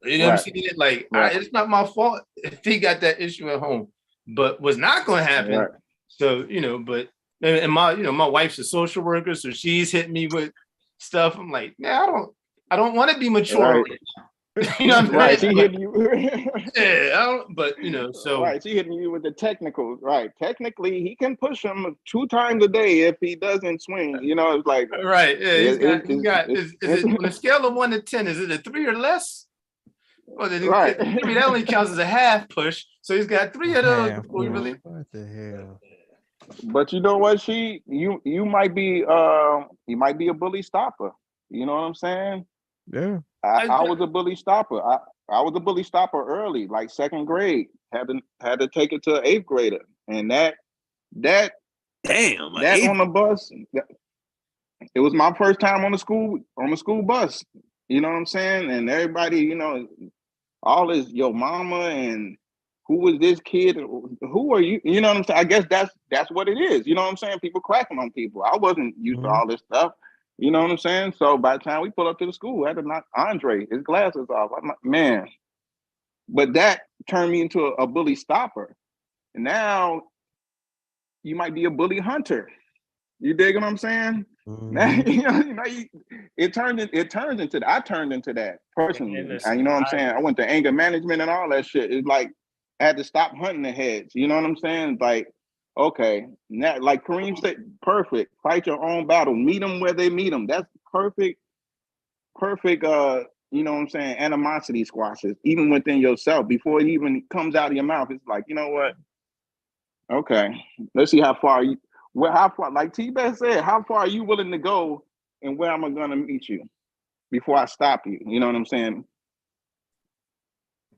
You know Right. what I'm saying? Like, Right. it's not my fault if he got that issue at home. But what's not going to happen. Right. So, you know, but and my, you know, my wife's a social worker, so she's hitting me with stuff. I'm like, man, I don't want to be mature. Right. You know what I'm Right. saying? She Like, hitting you. yeah, I don't, but you know, so Right. She hitting you with the technical. Right. Technically, he can push him 2 times a day if he doesn't swing. You know, it's like right, yeah, it, he's got is it on a scale of 1 to 10, is it a 3 or less? Well, right. I mean, that only counts as a half push, so he's got 3 of those Half before we really. push. What the hell? But you know what? You might be you might be a bully stopper. You know what I'm saying? Yeah. I was a bully stopper. I was a bully stopper early, like 2nd grade. Had to take it to an 8th grader, and that Damn. on the bus. It was my first time on the school bus. You know what I'm saying? And everybody, you know, all this your mama and who was this kid? Who are you? You know what I'm saying? I guess that's what it is. You know what I'm saying? People cracking on people. I wasn't used to all this stuff. You know what I'm saying? So by the time we pull up to the school, I had to knock Andre his glasses off. I'm like, man. But that turned me into a bully stopper. And now you might be a bully hunter. You dig what I'm saying? Now, it turns into I turned into that personally. Listen, and you know what I'm saying? I went to anger management and all that shit. It's like I had to stop hunting the heads. You know what I'm saying? It's like, okay, now like Kareem said, perfect. Fight your own battle. Meet them where they meet them. That's perfect. You know what I'm saying? Animosity squashes, even within yourself, before it even comes out of your mouth. It's like, you know what? Okay, let's see how far like T-Beth said, how far are you willing to go and where am I gonna meet you before I stop you? You know what I'm saying?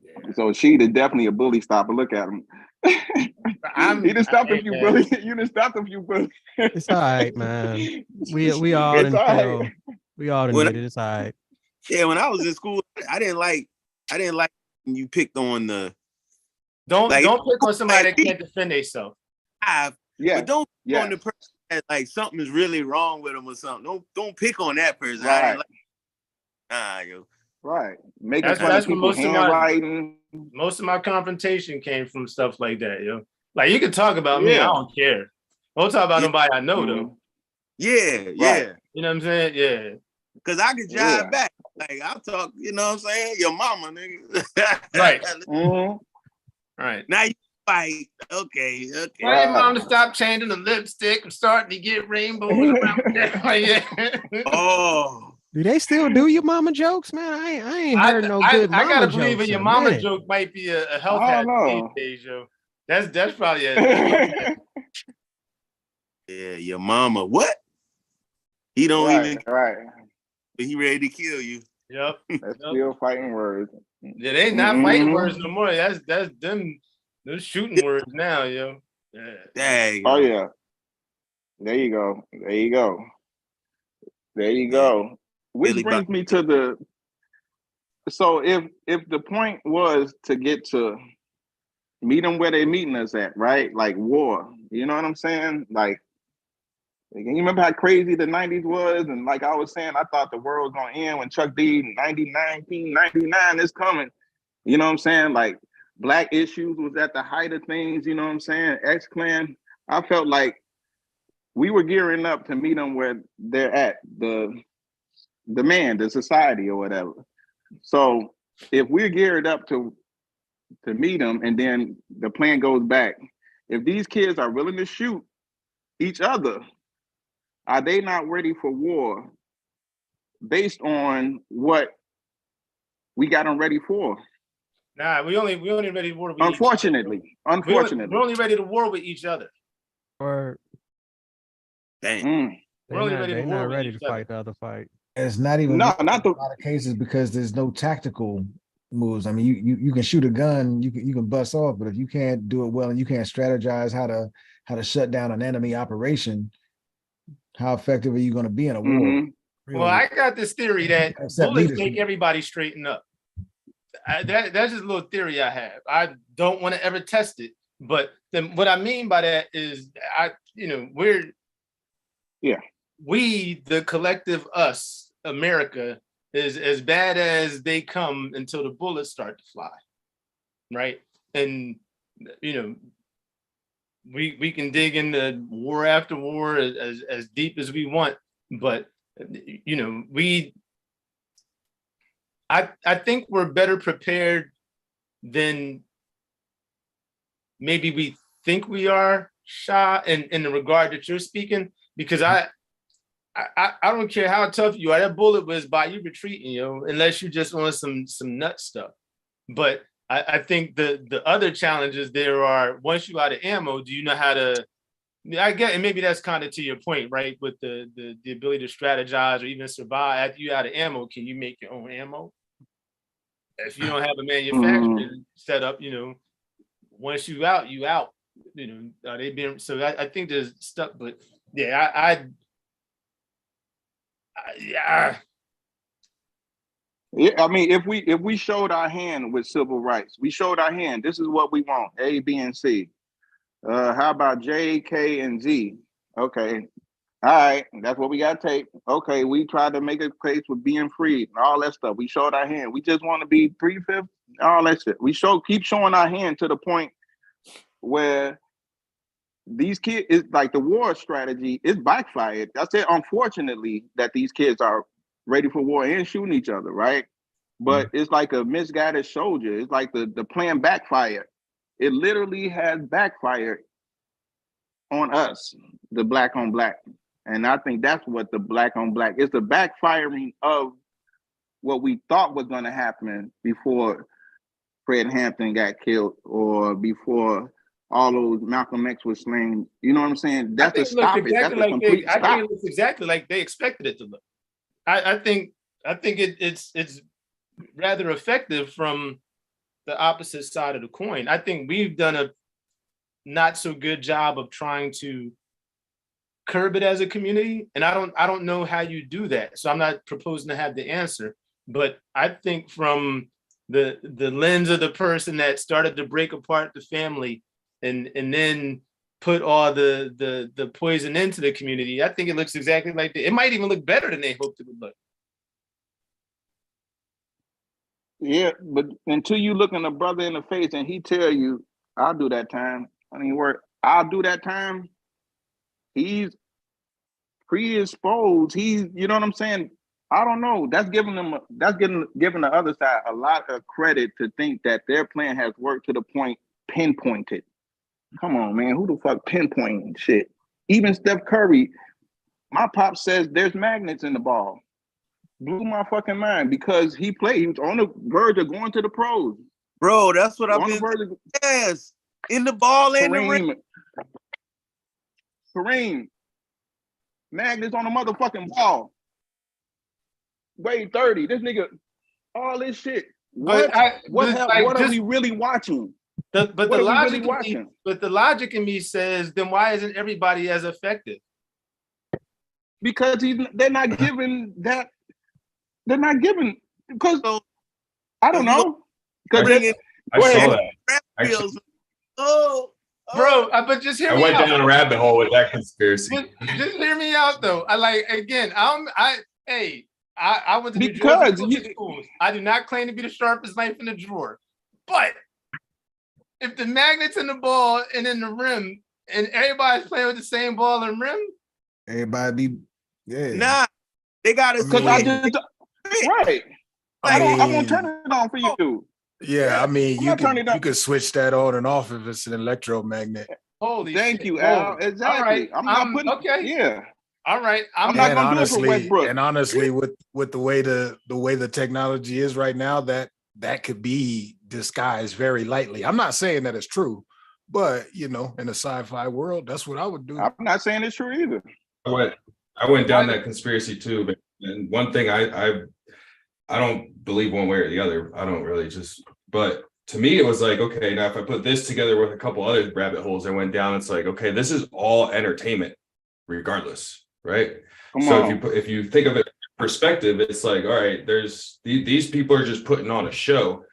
Yeah. So she is definitely a bully stopper. Look at him. He done stopped a few bullies. You done stopped a few bullies. It's all right, man. We all It's didn't all feel. right. We all done did it. It's all right. Yeah, when I was in school, I didn't like when you picked on the. Don't pick on somebody that can't defend themselves. Yeah, but don't pick on the person that like something is really wrong with them or something. Don't pick on that person. Right. Yo. Right. Making That's fun of where people's handwriting. Most of my confrontation came from stuff like that, yo. Like you can talk about me, I don't care. Don't talk about nobody I know though. Yeah, yeah. Right. You know what I'm saying? Yeah. Cause I could jive back. Like I'll talk, you know what I'm saying? Your mama, nigga. Right. Right. Now you fight. Okay. Tell your mom to stop changing the lipstick. I'm starting to get rainbows around there. Oh. Do they still do your mama jokes, man? I ain't heard no good mama jokes. I gotta believe your mama joke might be a health hazard these days, yo. That's probably a yeah, your mama. What? He don't even but he ready to kill you. Yep. That's still fighting words. Yeah, they not fighting words no more. That's them shooting words now, yo. Yeah. Dang. Oh yeah. There you go. There you go. There you go. Which brings me to so if the point was to get to meet them where they meeting us at, right? Like war. You know what I'm saying? Like you remember how crazy the 90s was? And like I was saying, I thought the world was gonna end when Chuck D 1999 is coming. You know what I'm saying? Like Black Issues was at the height of things, you know what I'm saying? X-Clan. I felt like we were gearing up to meet them where they're at, the society or whatever. So if we're geared up to meet them and then the plan goes back, if these kids are willing to shoot each other, are they not ready for war based on what we got them ready for? Nah, we only ready to war with unfortunately. each other. We're only ready to war with each other. Or dang. We're only ready to war not with ready each to fight the other fight. It's not even not a lot of cases because there's no tactical moves. I mean, you can shoot a gun, you can bust off, but if you can't do it well and you can't strategize how to shut down an enemy operation, how effective are you going to be in a war? Well, I got this theory that bullets make everybody straighten up. that's just a little theory I have. I don't want to ever test it, but then what I mean by that is we, the collective us, America, is as bad as they come until the bullets start to fly, right? And we can dig into war after war as deep as we want, but I think we're better prepared than maybe we think we are, Shah, in the regard that you're speaking, because I don't care how tough you are, that bullet was by you retreating, unless you just want some nut stuff. But I think the other challenges there are, once you out of ammo, do you know how to, I get, and maybe that's kind of to your point, right? With the ability to strategize or even survive after you out of ammo, can you make your own ammo? If you don't have a manufacturing set up, once you out, they been, so I think there's stuff, but yeah, Yeah, I mean, if we showed our hand with civil rights, we showed our hand. This is what we want: A, B, and C. How about J, K, and Z? Okay, all right, that's what we got to take. Okay, we tried to make a case with being free and all that stuff. We showed our hand. We just want to be 3/5, all that shit. We keep showing our hand to the point where these kids, is like the war strategy is backfired. That's it. Unfortunately, that these kids are ready for war and shooting each other, right? But it's like a misguided soldier. It's like the plan backfired. It literally has backfired on us, the black on black. And I think that's what the black on black is, the backfiring of what we thought was going to happen before Fred Hampton got killed or before all those Malcolm X was slain. You know what I'm saying? That's a stop it. That's a complete stop. I think it looks exactly like they expected it to look. I think it's rather effective from the opposite side of the coin. I think we've done a not so good job of trying to curb it as a community, and I don't know how you do that. So I'm not proposing to have the answer, but I think from the lens of the person that started to break apart the family and then put all the poison into the community, I think it looks exactly like that. It might even look better than they hoped it would look. Yeah, but until you look in a brother in the face and he tell you, I'll do that time. I mean, I'll do that time. He's predisposed. He's, you know what I'm saying? I don't know. That's giving the other side a lot of credit to think that their plan has worked to the point pinpointed. Come on, man. Who the fuck pinpointing shit? Even Steph Curry, my pop says there's magnets in the ball. Blew my fucking mind because he was on the verge of going to the pros. Bro, that's what I've been. Yes, in the ball and the ring. Kareem, magnets on the motherfucking ball. Wade 30. This nigga, all this shit. What are we really watching? But the logic in me says, then why isn't everybody as effective? Because they're not giving that. They're not giving because I don't know. I saw that. Bro, but just hear me out. I went down a rabbit hole with that conspiracy. Just hear me out though. I went to because schools. I do not claim to be the sharpest knife in the drawer, but if the magnet's in the ball and in the rim, and everybody's playing with the same ball and rim, everybody Nah, they got to right. I won't turn it on for you. Yeah, I mean, you can switch that on and off if it's an electromagnet. Holy Thank you, Al. Exactly. All right. I'm not putting. Okay. Yeah. All right. I'm not gonna do it for Westbrook. And honestly, with the way the technology is right now, that could be disguised very lightly. I'm not saying that it's true, but in a sci-fi world, that's what I would do. I'm not saying it's true either. I went down that conspiracy too, but and one thing I don't believe one way or the other. I don't really but to me it was like, okay, now if I put this together with a couple other rabbit holes I went down, it's like, okay, this is all entertainment regardless, right? If you think of it perspective, it's like, all right, there's these people are just putting on a show,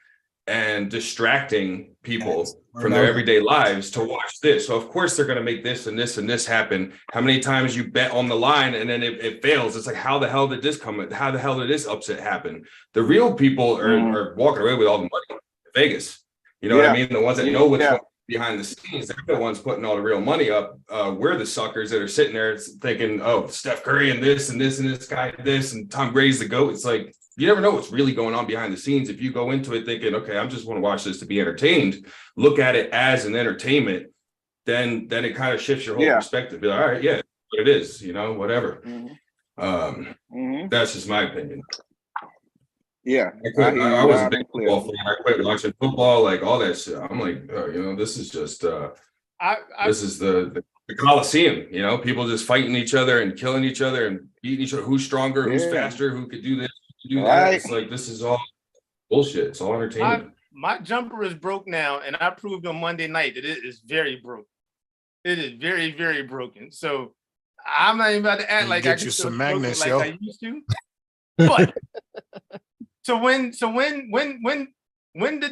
and distracting people from their everyday lives to watch this. So of course they're going to make this and this and this happen. How many times you bet on the line and then it fails? It's like, how the hell did this come? How the hell did this upset happen? The real people are walking away with all the money in Vegas. You know what I mean? The ones that know what's going on behind the scenes, they're the ones putting all the real money up. We're the suckers that are sitting there thinking, oh, Steph Curry and this and this and this guy this and Tom Brady's the GOAT. It's like, you never know what's really going on behind the scenes. If you go into it thinking, okay, I just want to watch this to be entertained, look at it as an entertainment, then it kind of shifts your whole perspective. Be like, all right, yeah, what it is, you know, whatever. That's just my opinion. Yeah, I was a big football fan. I quit watching football, like all that shit. I'm like, you know, this is just this is the Coliseum, you know, people just fighting each other and killing each other and beating each other. Who's stronger? Who's faster? Who could do this? Do that? It's like, this is all bullshit. It's all entertainment. My jumper is broke now, and I proved on Monday night that it is very broke. It is very, very broken. So I'm not even about to act like I get you some magnets, like yo. I used to. But so when did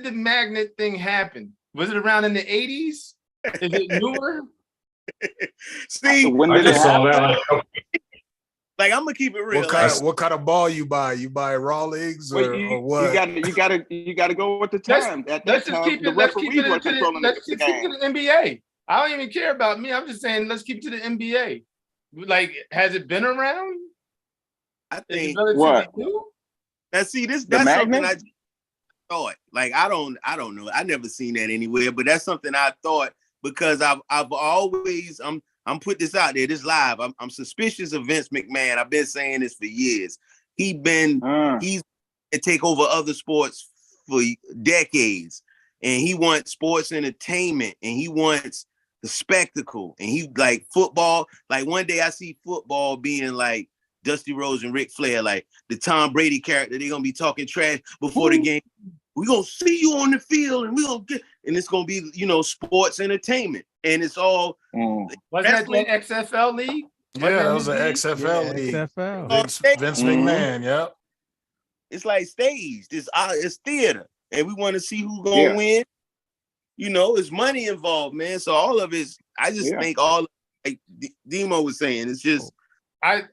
the magnet thing happen? Was it around in the 80s? Is it newer? See, when I did just it saw happen? that. like I'm gonna keep it real. What kind of ball you buy? You buy raw leagues or what? You gotta go with the time. At that time, the referees were controlling let's the keep it to the NBA. I don't even care about me. I'm just saying, let's keep it to the NBA. Like, has it been around? I think what? Now see, that's magnet? something I thought. Like I don't know. I never seen that anywhere, but that's something I thought because I've always I'm put this out there. This live. I'm suspicious of Vince McMahon. I've been saying this for years. He's to take over other sports for decades, and he wants sports entertainment, and he wants the spectacle, and he like football. Like one day I see football being like Dusty Rhodes and Ric Flair, like the Tom Brady character. They're gonna be talking trash before the game. We're gonna see you on the field, and it's gonna be, you know, sports entertainment. And it's all wasn't that the XFL league? Yeah, that was an XFL league. XFL. Vince McMahon, yep. It's like staged. It's theater. And we want to see who's gonna win. You know, it's money involved, man. So all of it, I just think all, like Demo was saying, it's just I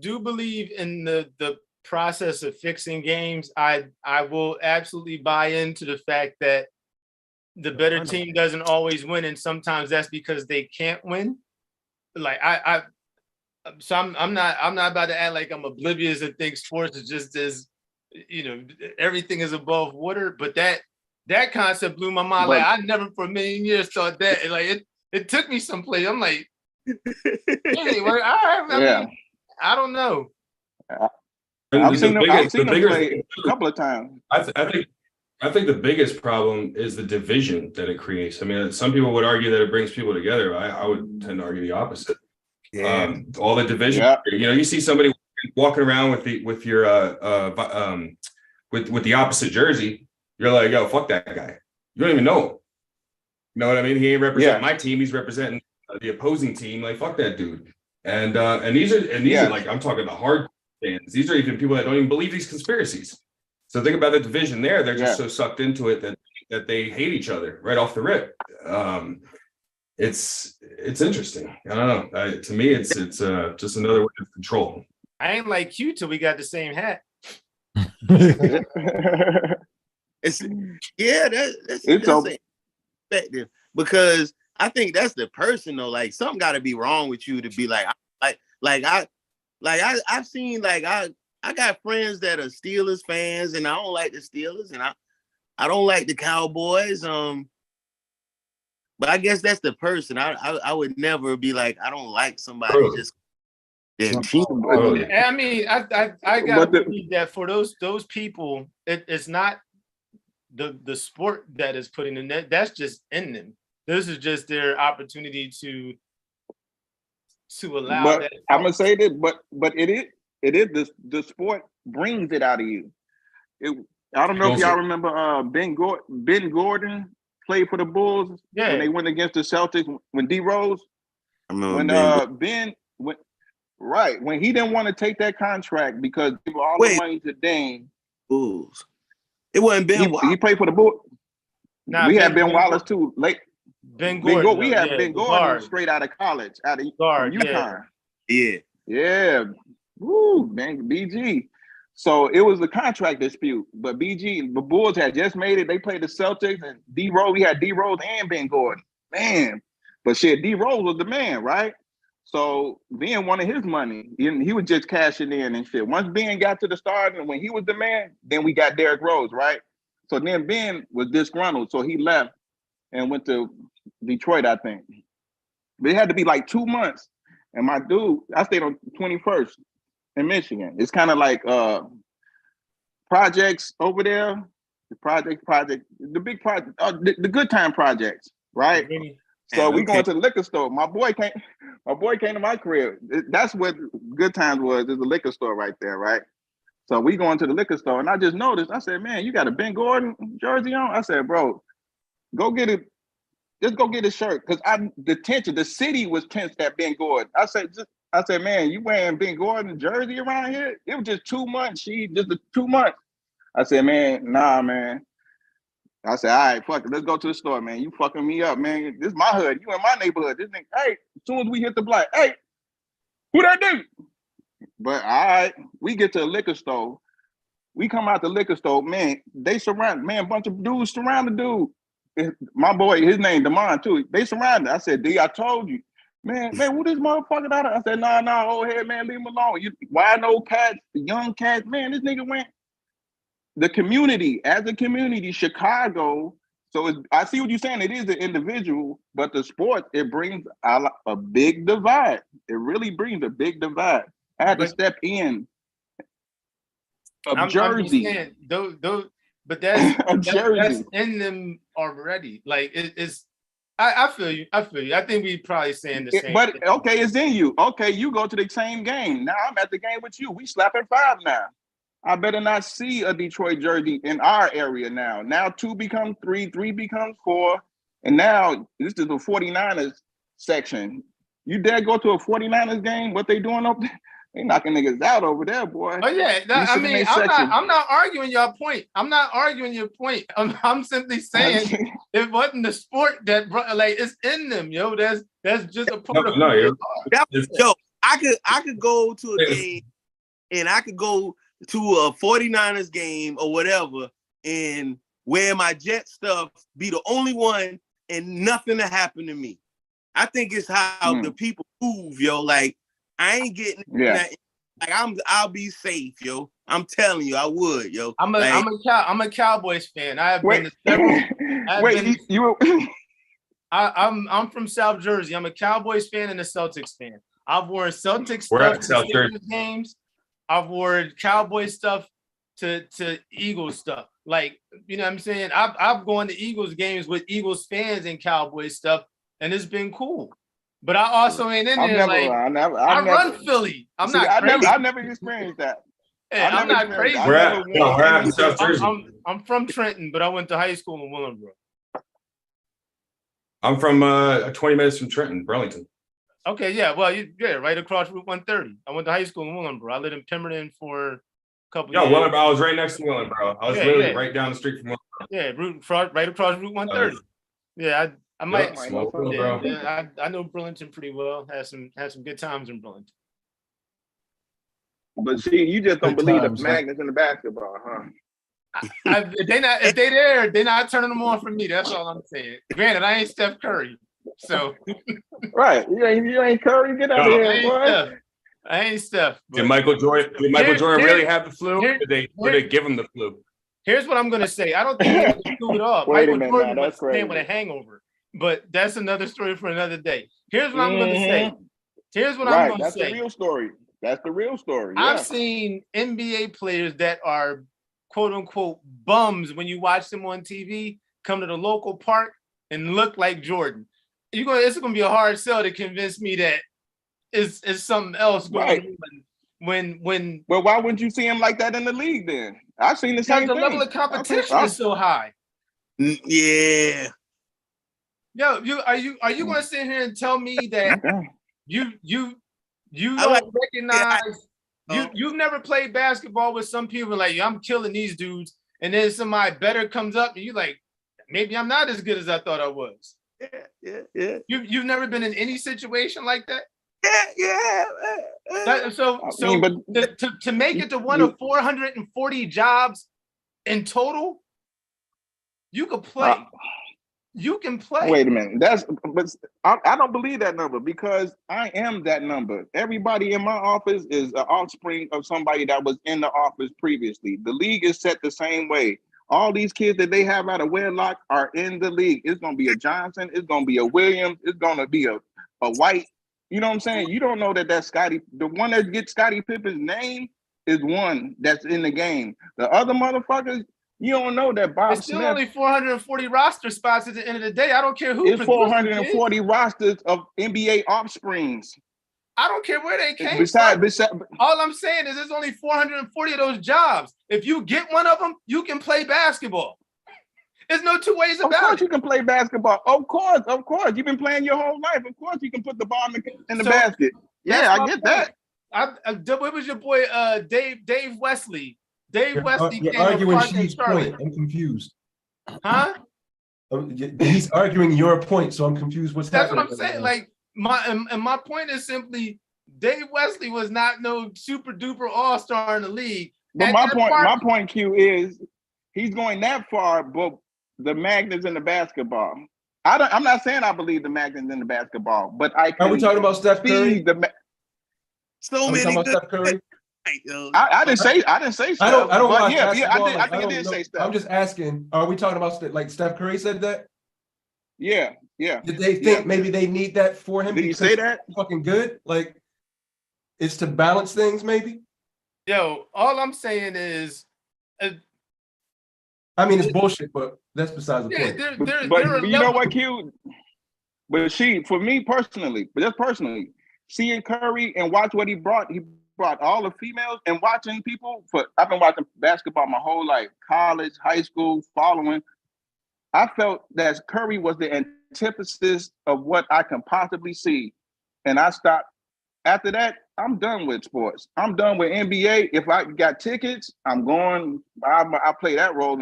do believe in the process of fixing games. I will absolutely buy into the fact that the better team doesn't always win, and sometimes that's because they can't win. Like so I'm not about to act like I'm oblivious and think sports is just as, you know, everything is above water. But that concept blew my mind. Like I never for a million years thought that. Like it took me someplace. I'm like, anyway, I don't know. I've seen them play a couple of times. I think the biggest problem is the division that it creates. I mean, some people would argue that it brings people together. I would tend to argue the opposite. Yeah. All the division. You know, you see somebody walking around with the opposite jersey. You're like, yo, fuck that guy. You don't even know him. You know what I mean? He ain't representing my team. He's representing the opposing team. Like, fuck that dude. And these are like, I'm talking the hard fans. These are even people that don't even believe these conspiracies. So think about the division there. They're just so sucked into it that they hate each other right off the rip. It's interesting. I don't know. To me, it's just another way of control. I ain't like you till we got the same hat. That's perspective, because I think that's the person though. Like something got to be wrong with you to be like I've seen, like I got friends that are Steelers fans, and I don't like the Steelers, and I don't like the Cowboys. But I guess that's the person. I would never be like, I don't like somebody just their team. I mean, I gotta believe that for those people, it's not the sport that is putting in that. That's just in them. This is just their opportunity to allow that. I'm gonna say this, but it is the sport brings it out of you. I don't know if y'all remember Ben Gordon played for the Bulls when they went against the Celtics when D Rose. When when he didn't want to take that contract because all the money to Dame. Bulls. It wasn't Ben Wallace. He played for the Bulls. Nah, We had Ben Wallace too. Ben Gordon. We had yeah, Ben the Gordon guard. straight out of college, from Guard, UConn. Yeah. Yeah. Woo, man, BG. So it was a contract dispute, but the Bulls had just made it. They played the Celtics and D Rose. We had D Rose and Ben Gordon. Man, but shit, D Rose was the man, right? So Ben wanted his money. He was just cashing in and shit. Once Ben got to the start and when he was the man, then we got Derrick Rose, right? So then Ben was disgruntled, so he left and went to Detroit, I think. But it had to be like 2 months. And my dude, I stayed on 21st in Michigan. It's kind of like projects over there. The big project, the good time projects, right? So we going to the liquor store. My boy came to my crib. That's what good times was. There's a liquor store right there, right? So we going to the liquor store, and I just noticed. I said, "Man, you got a Ben Gordon jersey on?" I said, "Bro, go get it. Just go get a shirt." Because the city was tense at Ben Gordon. I said, "Man, you wearing Ben Gordon jersey around here?" It was just 2 months. Just 2 months. I said, "Man, nah, man." I said, "All right, fuck it. Let's go to the store, man. You fucking me up, man. This is my hood. You in my neighborhood. This nigga, hey, as soon as we hit the block, hey, who that dude?" But all right, we get to the liquor store. We come out the liquor store, man. They surround, man, a bunch of dudes surround the dude. My boy, his name Damon too. They surrounded. I said, "D, I told you, man, who this motherfucker out of?" I said, "Nah, old head, man, leave him alone. Why no cats, the young cats, man? This nigga went." The community, as a community, Chicago. So I see what you're saying. It is an individual, but the sport, it brings a big divide. It really brings a big divide. I had to step in. Jersey. I'm saying, those, but that's Jersey. That's in them already. Like it's. I feel you. I think we probably saying the same. But thing. Okay, it's in you. Okay, you go to the same game. Now I'm at the game with you. We slapping 5 now. I better not see a Detroit jersey in our area now. Now 2 becomes 3, 3 becomes 4. And now this is the 49ers section. You dare go to a 49ers game? What they doing up there? They knocking niggas out over there, boy. Oh yeah, I'm not arguing your point. I'm not arguing your point. I'm simply saying it wasn't the sport that like it's in them, yo. That's just a part of yo. I could go to a game and I could go to a 49ers game or whatever and wear my Jet stuff, be the only one and nothing to happen to me. I think it's how the people move, yo. Like I ain't getting that. Like I'll be safe, yo. I'm telling you, I would, yo. I'm a Cowboys fan. I have been to several. I'm from South Jersey. I'm a Cowboys fan and a Celtics fan. I've worn Celtics stuff to games. I've worn Cowboy stuff to Eagles stuff. Like, you know what I'm saying? I've gone to Eagles games with Eagles fans and Cowboy stuff, and it's been cool. But I also ain't in there I run Philly. I've never experienced that. Hey, I'm not crazy. I'm from Trenton, but I went to high school in Willingboro. I'm from 20 minutes from Trenton, Burlington. Okay, yeah. Well, right across Route 130. I went to high school in Willingboro. I lived in Pemberton for a couple years. Willingboro. I was right next to Willingboro. I was literally right down the street from Willingboro. Yeah, right across Route 130. I might. Yeah, I know Burlington pretty well. Had some good times in Burlington. But see, you just don't believe the magnets in the basketball, huh? If they there, they're not turning them on for me. That's all I'm saying. Granted, I ain't Steph Curry, so right. You ain't Curry. Get out of here, boy. I ain't Steph. Did Michael Jordan really have the flu? Or did they give him the flu? Here's what I'm gonna say. I don't think he had the flu at all. Michael Jordan was playing with a hangover. But that's another story for another day. Here's what I'm going to say. That's the real story. That's the real story. Yeah. I've seen NBA players that are quote unquote bums when you watch them on TV come to the local park and look like Jordan. It's going to be a hard sell to convince me that it's something else going on. Well, why wouldn't you see him like that in the league then? I've seen the same thing. Because the level of competition is so high. Yeah. Yo, are you going to sit here and tell me that you don't recognize you've never played basketball with some people like I'm killing these dudes and then somebody better comes up, and you like, maybe I'm not as good as I thought I was. Yeah. You've never been in any situation like that? Yeah. To make it to one of 440 jobs in total, you could play. You can play. Wait a minute. But I don't believe that number because I am that number. Everybody in my office is an offspring of somebody that was in the office previously. The league is set the same way. All these kids that they have out of wedlock are in the league. It's gonna be a Johnson, it's gonna be a Williams, it's gonna be a White. You know what I'm saying? You don't know that's Scotty. The one that gets Scottie Pippen's name is one that's in the game. The other motherfuckers, you don't know that Bob It's still Smith. only 440 roster spots at the end of the day. I don't care who. It's 440 rosters of NBA offsprings. I don't care where they came from. All I'm saying is there's only 440 of those jobs. If you get one of them, you can play basketball. There's no two ways about it. Of course you can play basketball. Of course. You've been playing your whole life. Of course you can put the ball in the basket. Yeah, I get that. What was your boy Dave Wesley? You're arguing She's point. I'm confused. Huh? He's arguing your point, so I'm confused. That's what I'm saying. Like my point is simply Dave Wesley was not no super duper all-star in the league. But my point, Q, is he's going that far, but the magnets in the basketball. I'm not saying I believe the magnets in the basketball, but I can. Are we talking about Steph Curry? So many good. Steph Curry? I didn't say Steph. I don't watch basketball. I think I did say Steph. I'm just asking, are we talking about like Steph Curry said that? Yeah. Did they think maybe they need that for him? Did he say that? Fucking good. Like, it's to balance things, maybe. Yo, all I'm saying is, I mean, it's bullshit, but that's besides the point. But you know what, Q? But for me personally, seeing Curry and watch what he brought all the females and watching people I've been watching basketball my whole life, college, high school, following. I felt that Curry was the antithesis of what I can possibly see. And I stopped. After that, I'm done with sports. I'm done with NBA. If I got tickets, I'm going, I play that role.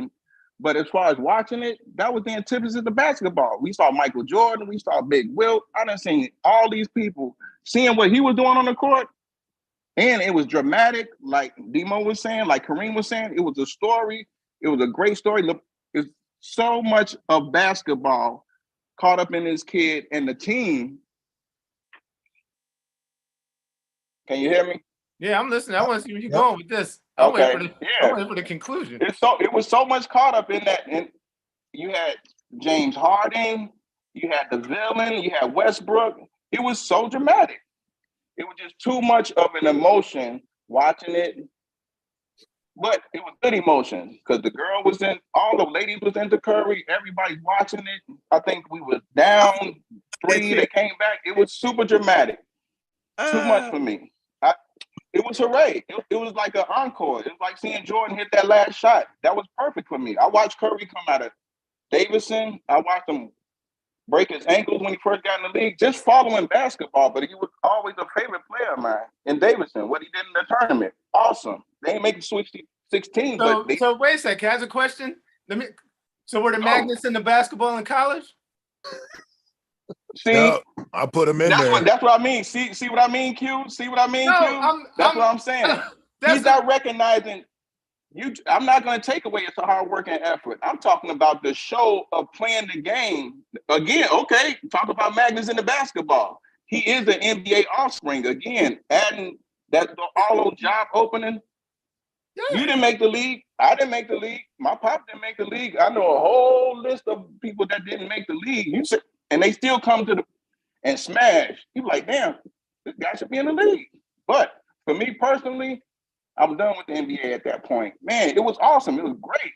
But as far as watching it, that was the antithesis of basketball. We saw Michael Jordan. We saw Big Wilt. I done seen all these people. Seeing what he was doing on the court, and it was dramatic, like Demo was saying, like Kareem was saying. It was a story. It was a great story. Look, it's so much of basketball caught up in this kid and the team. Can you hear me? Yeah, I'm listening. I want to see where you're going with this. I'm waiting for the conclusion. It was so much caught up in that. And you had James Harden, you had the villain, you had Westbrook. It was so dramatic. It was just too much of an emotion watching it. But it was good emotion because the girl was in, all the ladies was into Curry. Everybody's watching it. I think we were down 3. They came back. It was super dramatic. Too much for me. It was hooray. It was like an encore. It was like seeing Jordan hit that last shot. That was perfect for me. I watched Curry come out of Davidson. I watched him break his ankles when he first got in the league, just following basketball, but he was always a favorite player of mine in Davidson, what he did in the tournament. Awesome. They ain't make it Sweet 16. So wait a second, can I ask a question? So were the magnets in the basketball in college? See, no, I put them in there. That's what I mean. See what I mean, Q? See what I mean, Q? That's what I'm saying. He's not recognizing you. I'm not going to take away it's a hard work and effort. I'm talking about the show of playing the game. Again, okay, talk about magnets in the basketball. He is an NBA offspring. Again, adding that all those job opening. Yeah. You didn't make the league. I didn't make the league. My pop didn't make the league. I know a whole list of people that didn't make the league. And they still come to and smash. You like, damn, this guy should be in the league. But for me personally, I'm done with the NBA at that point. Man, it was awesome. It was great.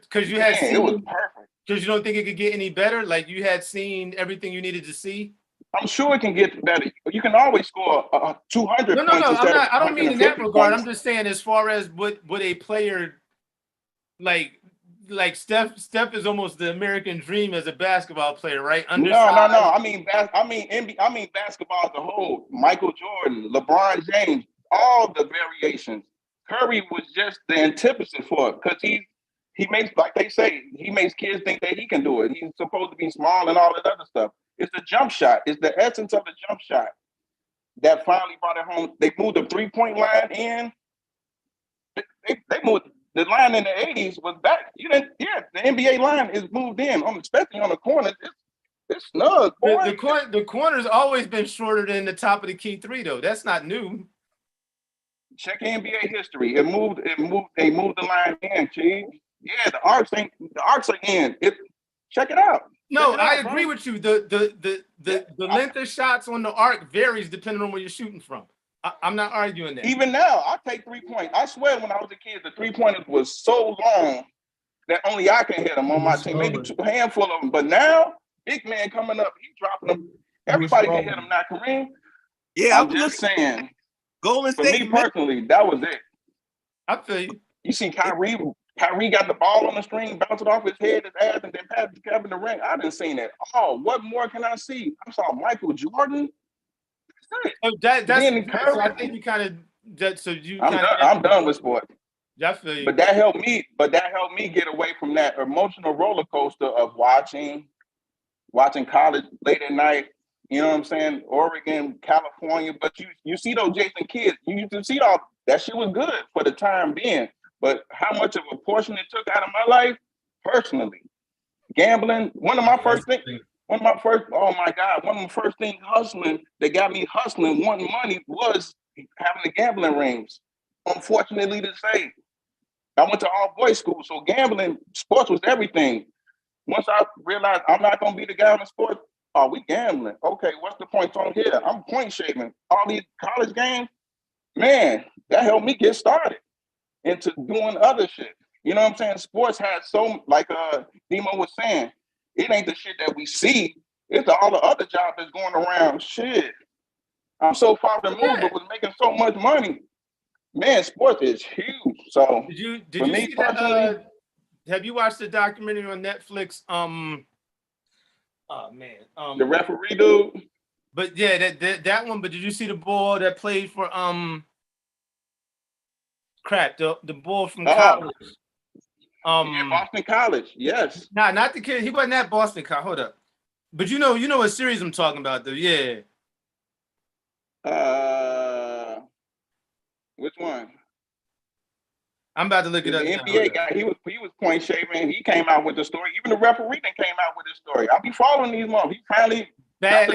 Because you had seen, it was perfect. Because you don't think it could get any better? Like you had seen everything you needed to see? I'm sure it can get better. You can always score 200 points. No, I don't mean in that regard. I'm just saying as far as would a player like Steph is almost the American dream as a basketball player, right? No. I mean basketball as a whole. Michael Jordan, LeBron James, all the variations. Curry was just the antithesis for it because He makes, like they say, he makes kids think that he can do it. He's supposed to be small and all that other stuff. It's the jump shot. It's the essence of the jump shot that finally brought it home. They moved the 3-point line in. They moved the line in the 80s was back. You didn't, yeah, the NBA line is moved in, especially on the corners. It's snug, boy. The corner's always been shorter than the top of the key three, though. That's not new. Check NBA history. They moved the line in, Chief. Yeah, the arcs are in. Check it out. No, I agree with you. The length of shots on the arc varies depending on where you're shooting from. I'm not arguing that. Even now, I take 3-point. I swear, when I was a kid, the 3-pointers was so long that only I can hit them on my team. Maybe a handful of them. But now, big man coming up, he's dropping them. Everybody can hit them now, Kareem. Yeah, I'm just saying. Golden For State, me personally, that was it. I feel you. You see Kyrie got the ball on the string, bounce it off his head, his ass, and then pass it to Kevin Durant. I didn't see that. Oh, what more can I see? I saw Michael Jordan. That's I think you kind of so you. I'm done with sports. I feel you. But that helped me get away from that emotional roller coaster of watching college late at night. You know what I'm saying? Oregon, California. But you see those Jason kids. You used to see all that shit was good for the time being. But how much of a portion it took out of my life, personally, gambling. One of my first things hustling that got me hustling, wanting money, was having the gambling rings. Unfortunately to say, I went to all boys school, so gambling, sports was everything. Once I realized I'm not gonna be the guy in the sport, oh, we gambling. Okay, what's the point on here? I'm point shaving. All these college games, man, that helped me get started into doing other shit. You know what I'm saying? Sports has so, like Demo was saying, it ain't the shit that we see. It's all the other jobs that's going around. Shit. I'm so far removed, but was making so much money. Man, sports is huge. So did you see that? Have you watched the documentary on Netflix? Oh man, the referee dude. But yeah, that one. But did you see the boy that played for the boy from college? Boston College. Yes. Nah, not the kid. He wasn't at Boston College. Hold up. But you know what series I'm talking about, though. Yeah. Which one? I'm about to look it up. The NBA guy, he was point shaving. He came out with the story. Even the referee then came out with the story. I'll be following these months. He finally it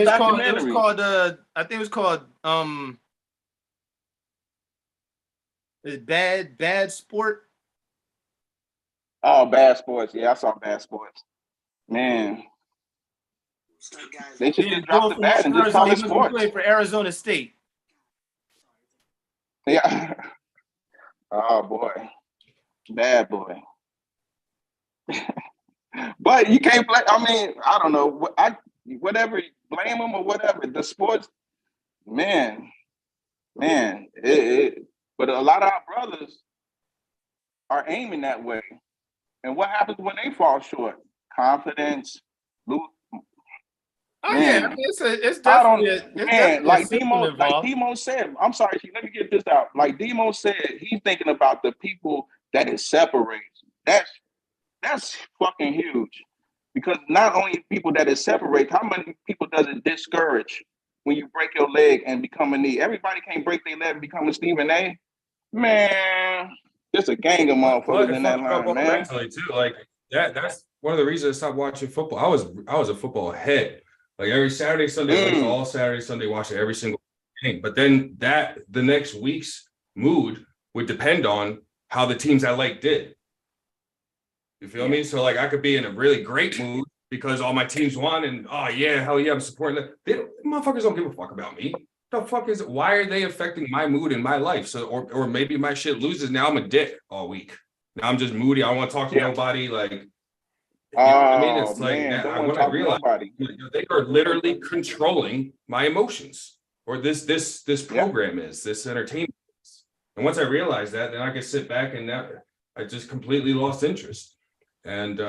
was called I think it was called Bad Sport. Oh, Bad Sports. Yeah, I saw Bad Sports. Man. They should just drop the bad and just call it sports. He played for Arizona State. Yeah. Oh boy. Bad boy. But you can't blame, I mean, I don't know. Whatever, blame them or whatever. The sports, man. But a lot of our brothers are aiming that way. And what happens when they fall short? Confidence, lose. Oh yeah, it's definitely like Demo said. I'm sorry, let me get this out. Like Demo said, he's thinking about the people that it separates. That's fucking huge, because not only people that it separates, how many people does it discourage when you break your leg and become a knee? Everybody can't break their leg and become a Stephen A. Man, there's a gang of motherfuckers in that line, man. Mentally too, like that's one of the reasons I stopped watching football. I was a football head. Like every Saturday, Sunday, all Saturday, Sunday, watching every single game. But then the next week's mood would depend on how the teams I like did. You feel me? So like I could be in a really great mood because all my teams won, and oh yeah, hell yeah, I'm supporting them. Motherfuckers don't give a fuck about me. The fuck is? Why are they affecting my mood in my life? So or maybe my shit loses. Now I'm a dick all week. Now I'm just moody. I don't want to talk to nobody. Like. You know what I mean? It's like when I realized they are literally controlling my emotions, or this program is, this entertainment is. And once I realized that, then I could sit back and I just completely lost interest. And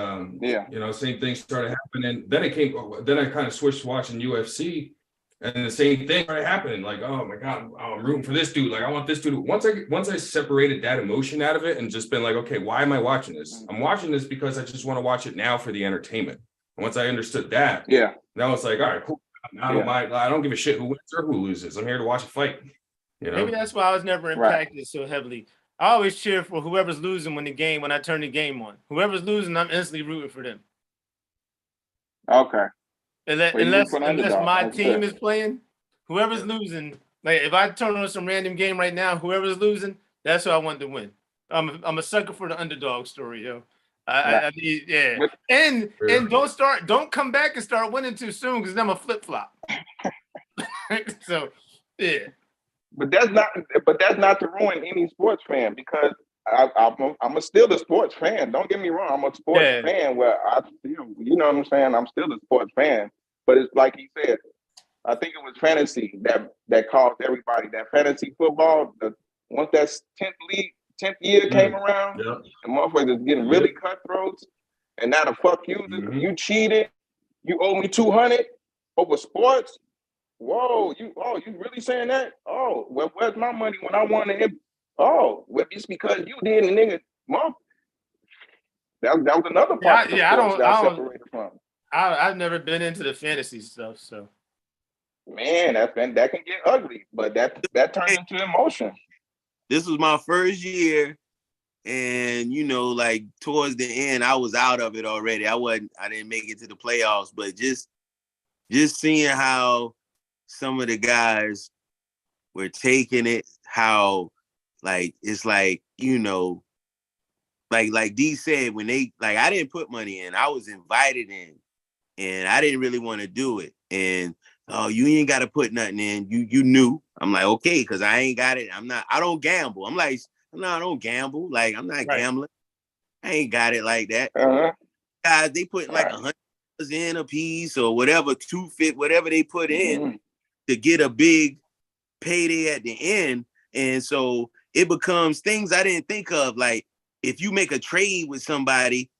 you know, same thing started happening. Then I kind of switched to watching UFC, And the same thing started happening. Like, oh my God, I'm rooting for this dude. Like, I want this dude. Once I separated that emotion out of it and just been like, okay, why am I watching this? I'm watching this because I just want to watch it now for the entertainment. And once I understood that, Yeah. now it's like, all right, cool. I don't mind. I don't give a shit who wins or who loses. I'm here to watch a fight. You know? Maybe that's why I was never impacted so heavily. I always cheer for whoever's losing when I turn the game on. Whoever's losing, I'm instantly rooting for them. Okay. Unless my team is playing, whoever's losing, like if I turn on some random game right now, whoever's losing, that's who I want to win. I'm a sucker for the underdog story, yo. I need, yeah. And don't come back and start winning too soon because then I'm a flip flop. So yeah. But that's not to ruin any sports fan, because I'm still a sports fan. Don't get me wrong. I'm a sports fan where I feel, you know what I'm saying? I'm still a sports fan. But it's like he said, I think it was fantasy that caused everybody that fantasy football. Once that 10th year came around, the motherfuckers getting really cutthroats. And now the fuck you, you cheated. You owe me 200 over sports. Whoa, you really saying that? Oh, well, where's my money when I won it? Oh, well, it's because you did, and nigga, mom. That was another part. I've never been into the fantasy stuff, so man, that can get ugly, but that turns into emotion. This was my first year, and you know, like towards the end, I was out of it already. I didn't make it to the playoffs, but just seeing how some of the guys were taking it, how like it's like, you know, like D said, when they like, I didn't put money in, I was invited in, and I didn't really want to do it. And oh, you ain't got to put nothing in. You knew. I'm like, okay, because I ain't got it. I don't gamble. I'm like, no, I don't gamble. Like, I'm not gambling. I ain't got it like that. Guys, they put like $100 in a piece or whatever, $250, whatever they put in to get a big payday at the end. And so it becomes things I didn't think of. Like, if you make a trade with somebody,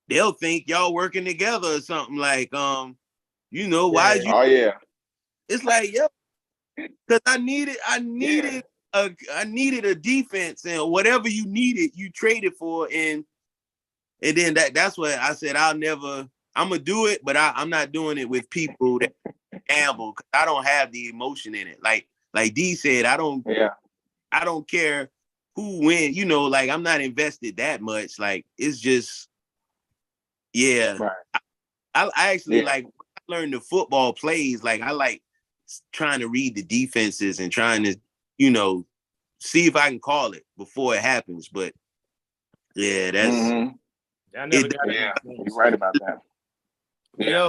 they'll think y'all working together or something. Like, you know, why is you? Oh yeah. It's like, yo, because I needed a defense, and whatever you needed, you traded for, and then that's what I said. I'm gonna do it, but I'm not doing it with people that gamble, because I don't have the emotion in it. Like D said, I don't care who wins. You know, like I'm not invested that much. Like it's just, I actually like learn the football plays. Like I like trying to read the defenses and trying to, you know, see if I can call it before it happens. But yeah, that's I never got it. You're right about that. Yo,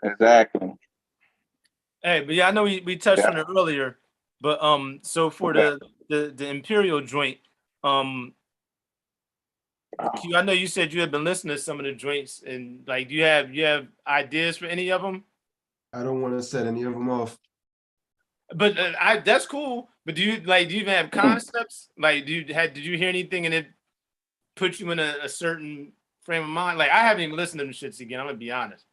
exactly. Hey, but yeah, I know we touched on it earlier, but so for the Imperial joint, I know you said you had been listening to some of the joints, and like, do you have ideas for any of them? I don't want to set any of them off. But that's cool. But do you even have concepts? Like, did you hear anything and it put you in a certain frame of mind? Like, I haven't even listened to them shits again. I'm gonna be honest.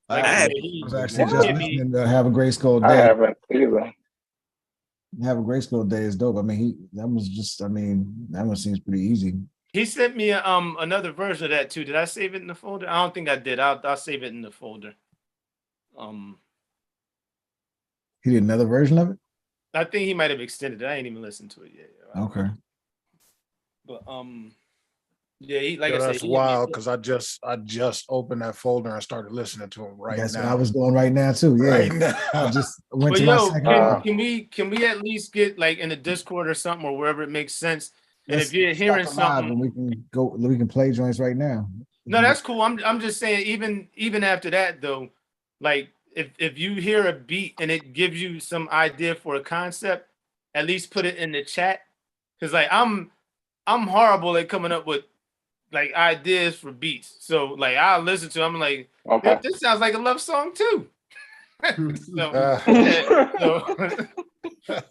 Like, I was actually just listening to Have a GRYSKLL Day. I haven't either. Have a GRYSKLL Day is dope. I mean, that one seems pretty easy. He sent me another version of that too. Did I save it in the folder? I don't think I did. I'll save it in the folder. He did another version of it? I think he might have extended it. I ain't even listened to it yet. Okay. But yeah, I said, that's wild, because I just opened that folder and started listening to him now. That's what I was doing right now too. Yeah. Right now. I just went to my second. Can we at least get like in the Discord or something, or wherever it makes sense? And if you're hearing something, we can play joints right now. No, that's cool. I'm just saying, even after that though, like if you hear a beat and it gives you some idea for a concept, at least put it in the chat. Cause like I'm horrible at coming up with like ideas for beats. So like I'll listen to them, I'm like, this sounds like a love song too. So, you know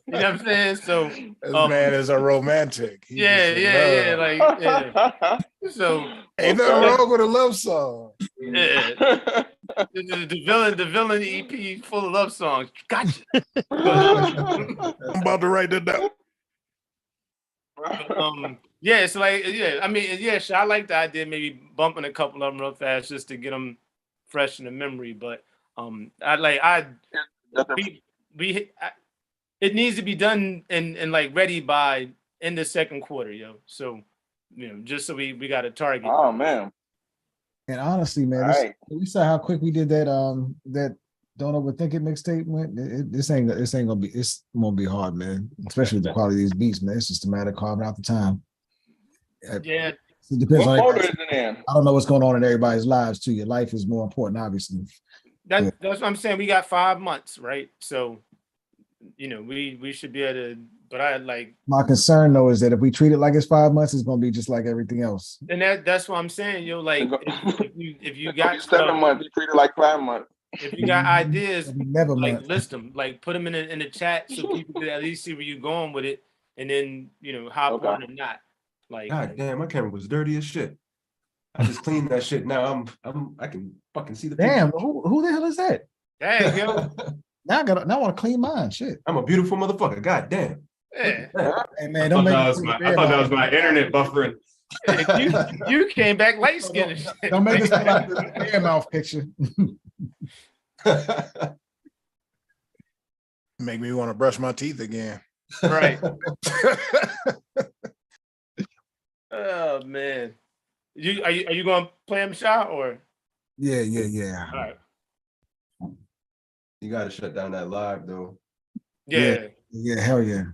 what I'm saying? So this man is a romantic. Like so ain't nothing wrong with a love song. Yeah. the villain EP full of love songs. Gotcha. I'm about to write that down. Yeah, it's like, yeah, I mean, yeah, sure, I like the idea, maybe bumping a couple of them real fast just to get them fresh in the memory. But it needs to be done and like ready by in the second quarter, yo. So, just so we got a target. Oh man. And honestly, man, we saw how quick we did that that Don't Overthink It mixtape went. This ain't gonna be, it's gonna be hard, man. Especially with the quality of these beats, man. It's just a matter of carving out the time. Yeah. It depends What on folder is it in? I don't know what's going on in everybody's lives too. Your life is more important, obviously. That's what I'm saying. We got 5 months, right? So, we should be able to, but I like. My concern though is that if we treat it like it's 5 months, it's gonna be just like everything else. And that's what I'm saying, yo. Like, if you got 7 months, you treat it like 5 months. If you got ideas, never like list them, like put them in the chat so people can at least see where you're going with it, and then hop on or not. Like, God damn, my camera was dirty as shit. I just cleaned that shit. Now I can fucking see the damn. picture. Who the hell is that? Dang, yo. Now I want to clean mine. Shit. I'm a beautiful motherfucker. God damn. Yeah. Hey man, don't make I thought that was my internet buffering. You came back light skinned. Don't make this like this air mouth picture. Make me want to brush my teeth again. Right. Oh man. Are you gonna play him shot or? Yeah. All right. You gotta shut down that live though. Yeah. Yeah, hell yeah.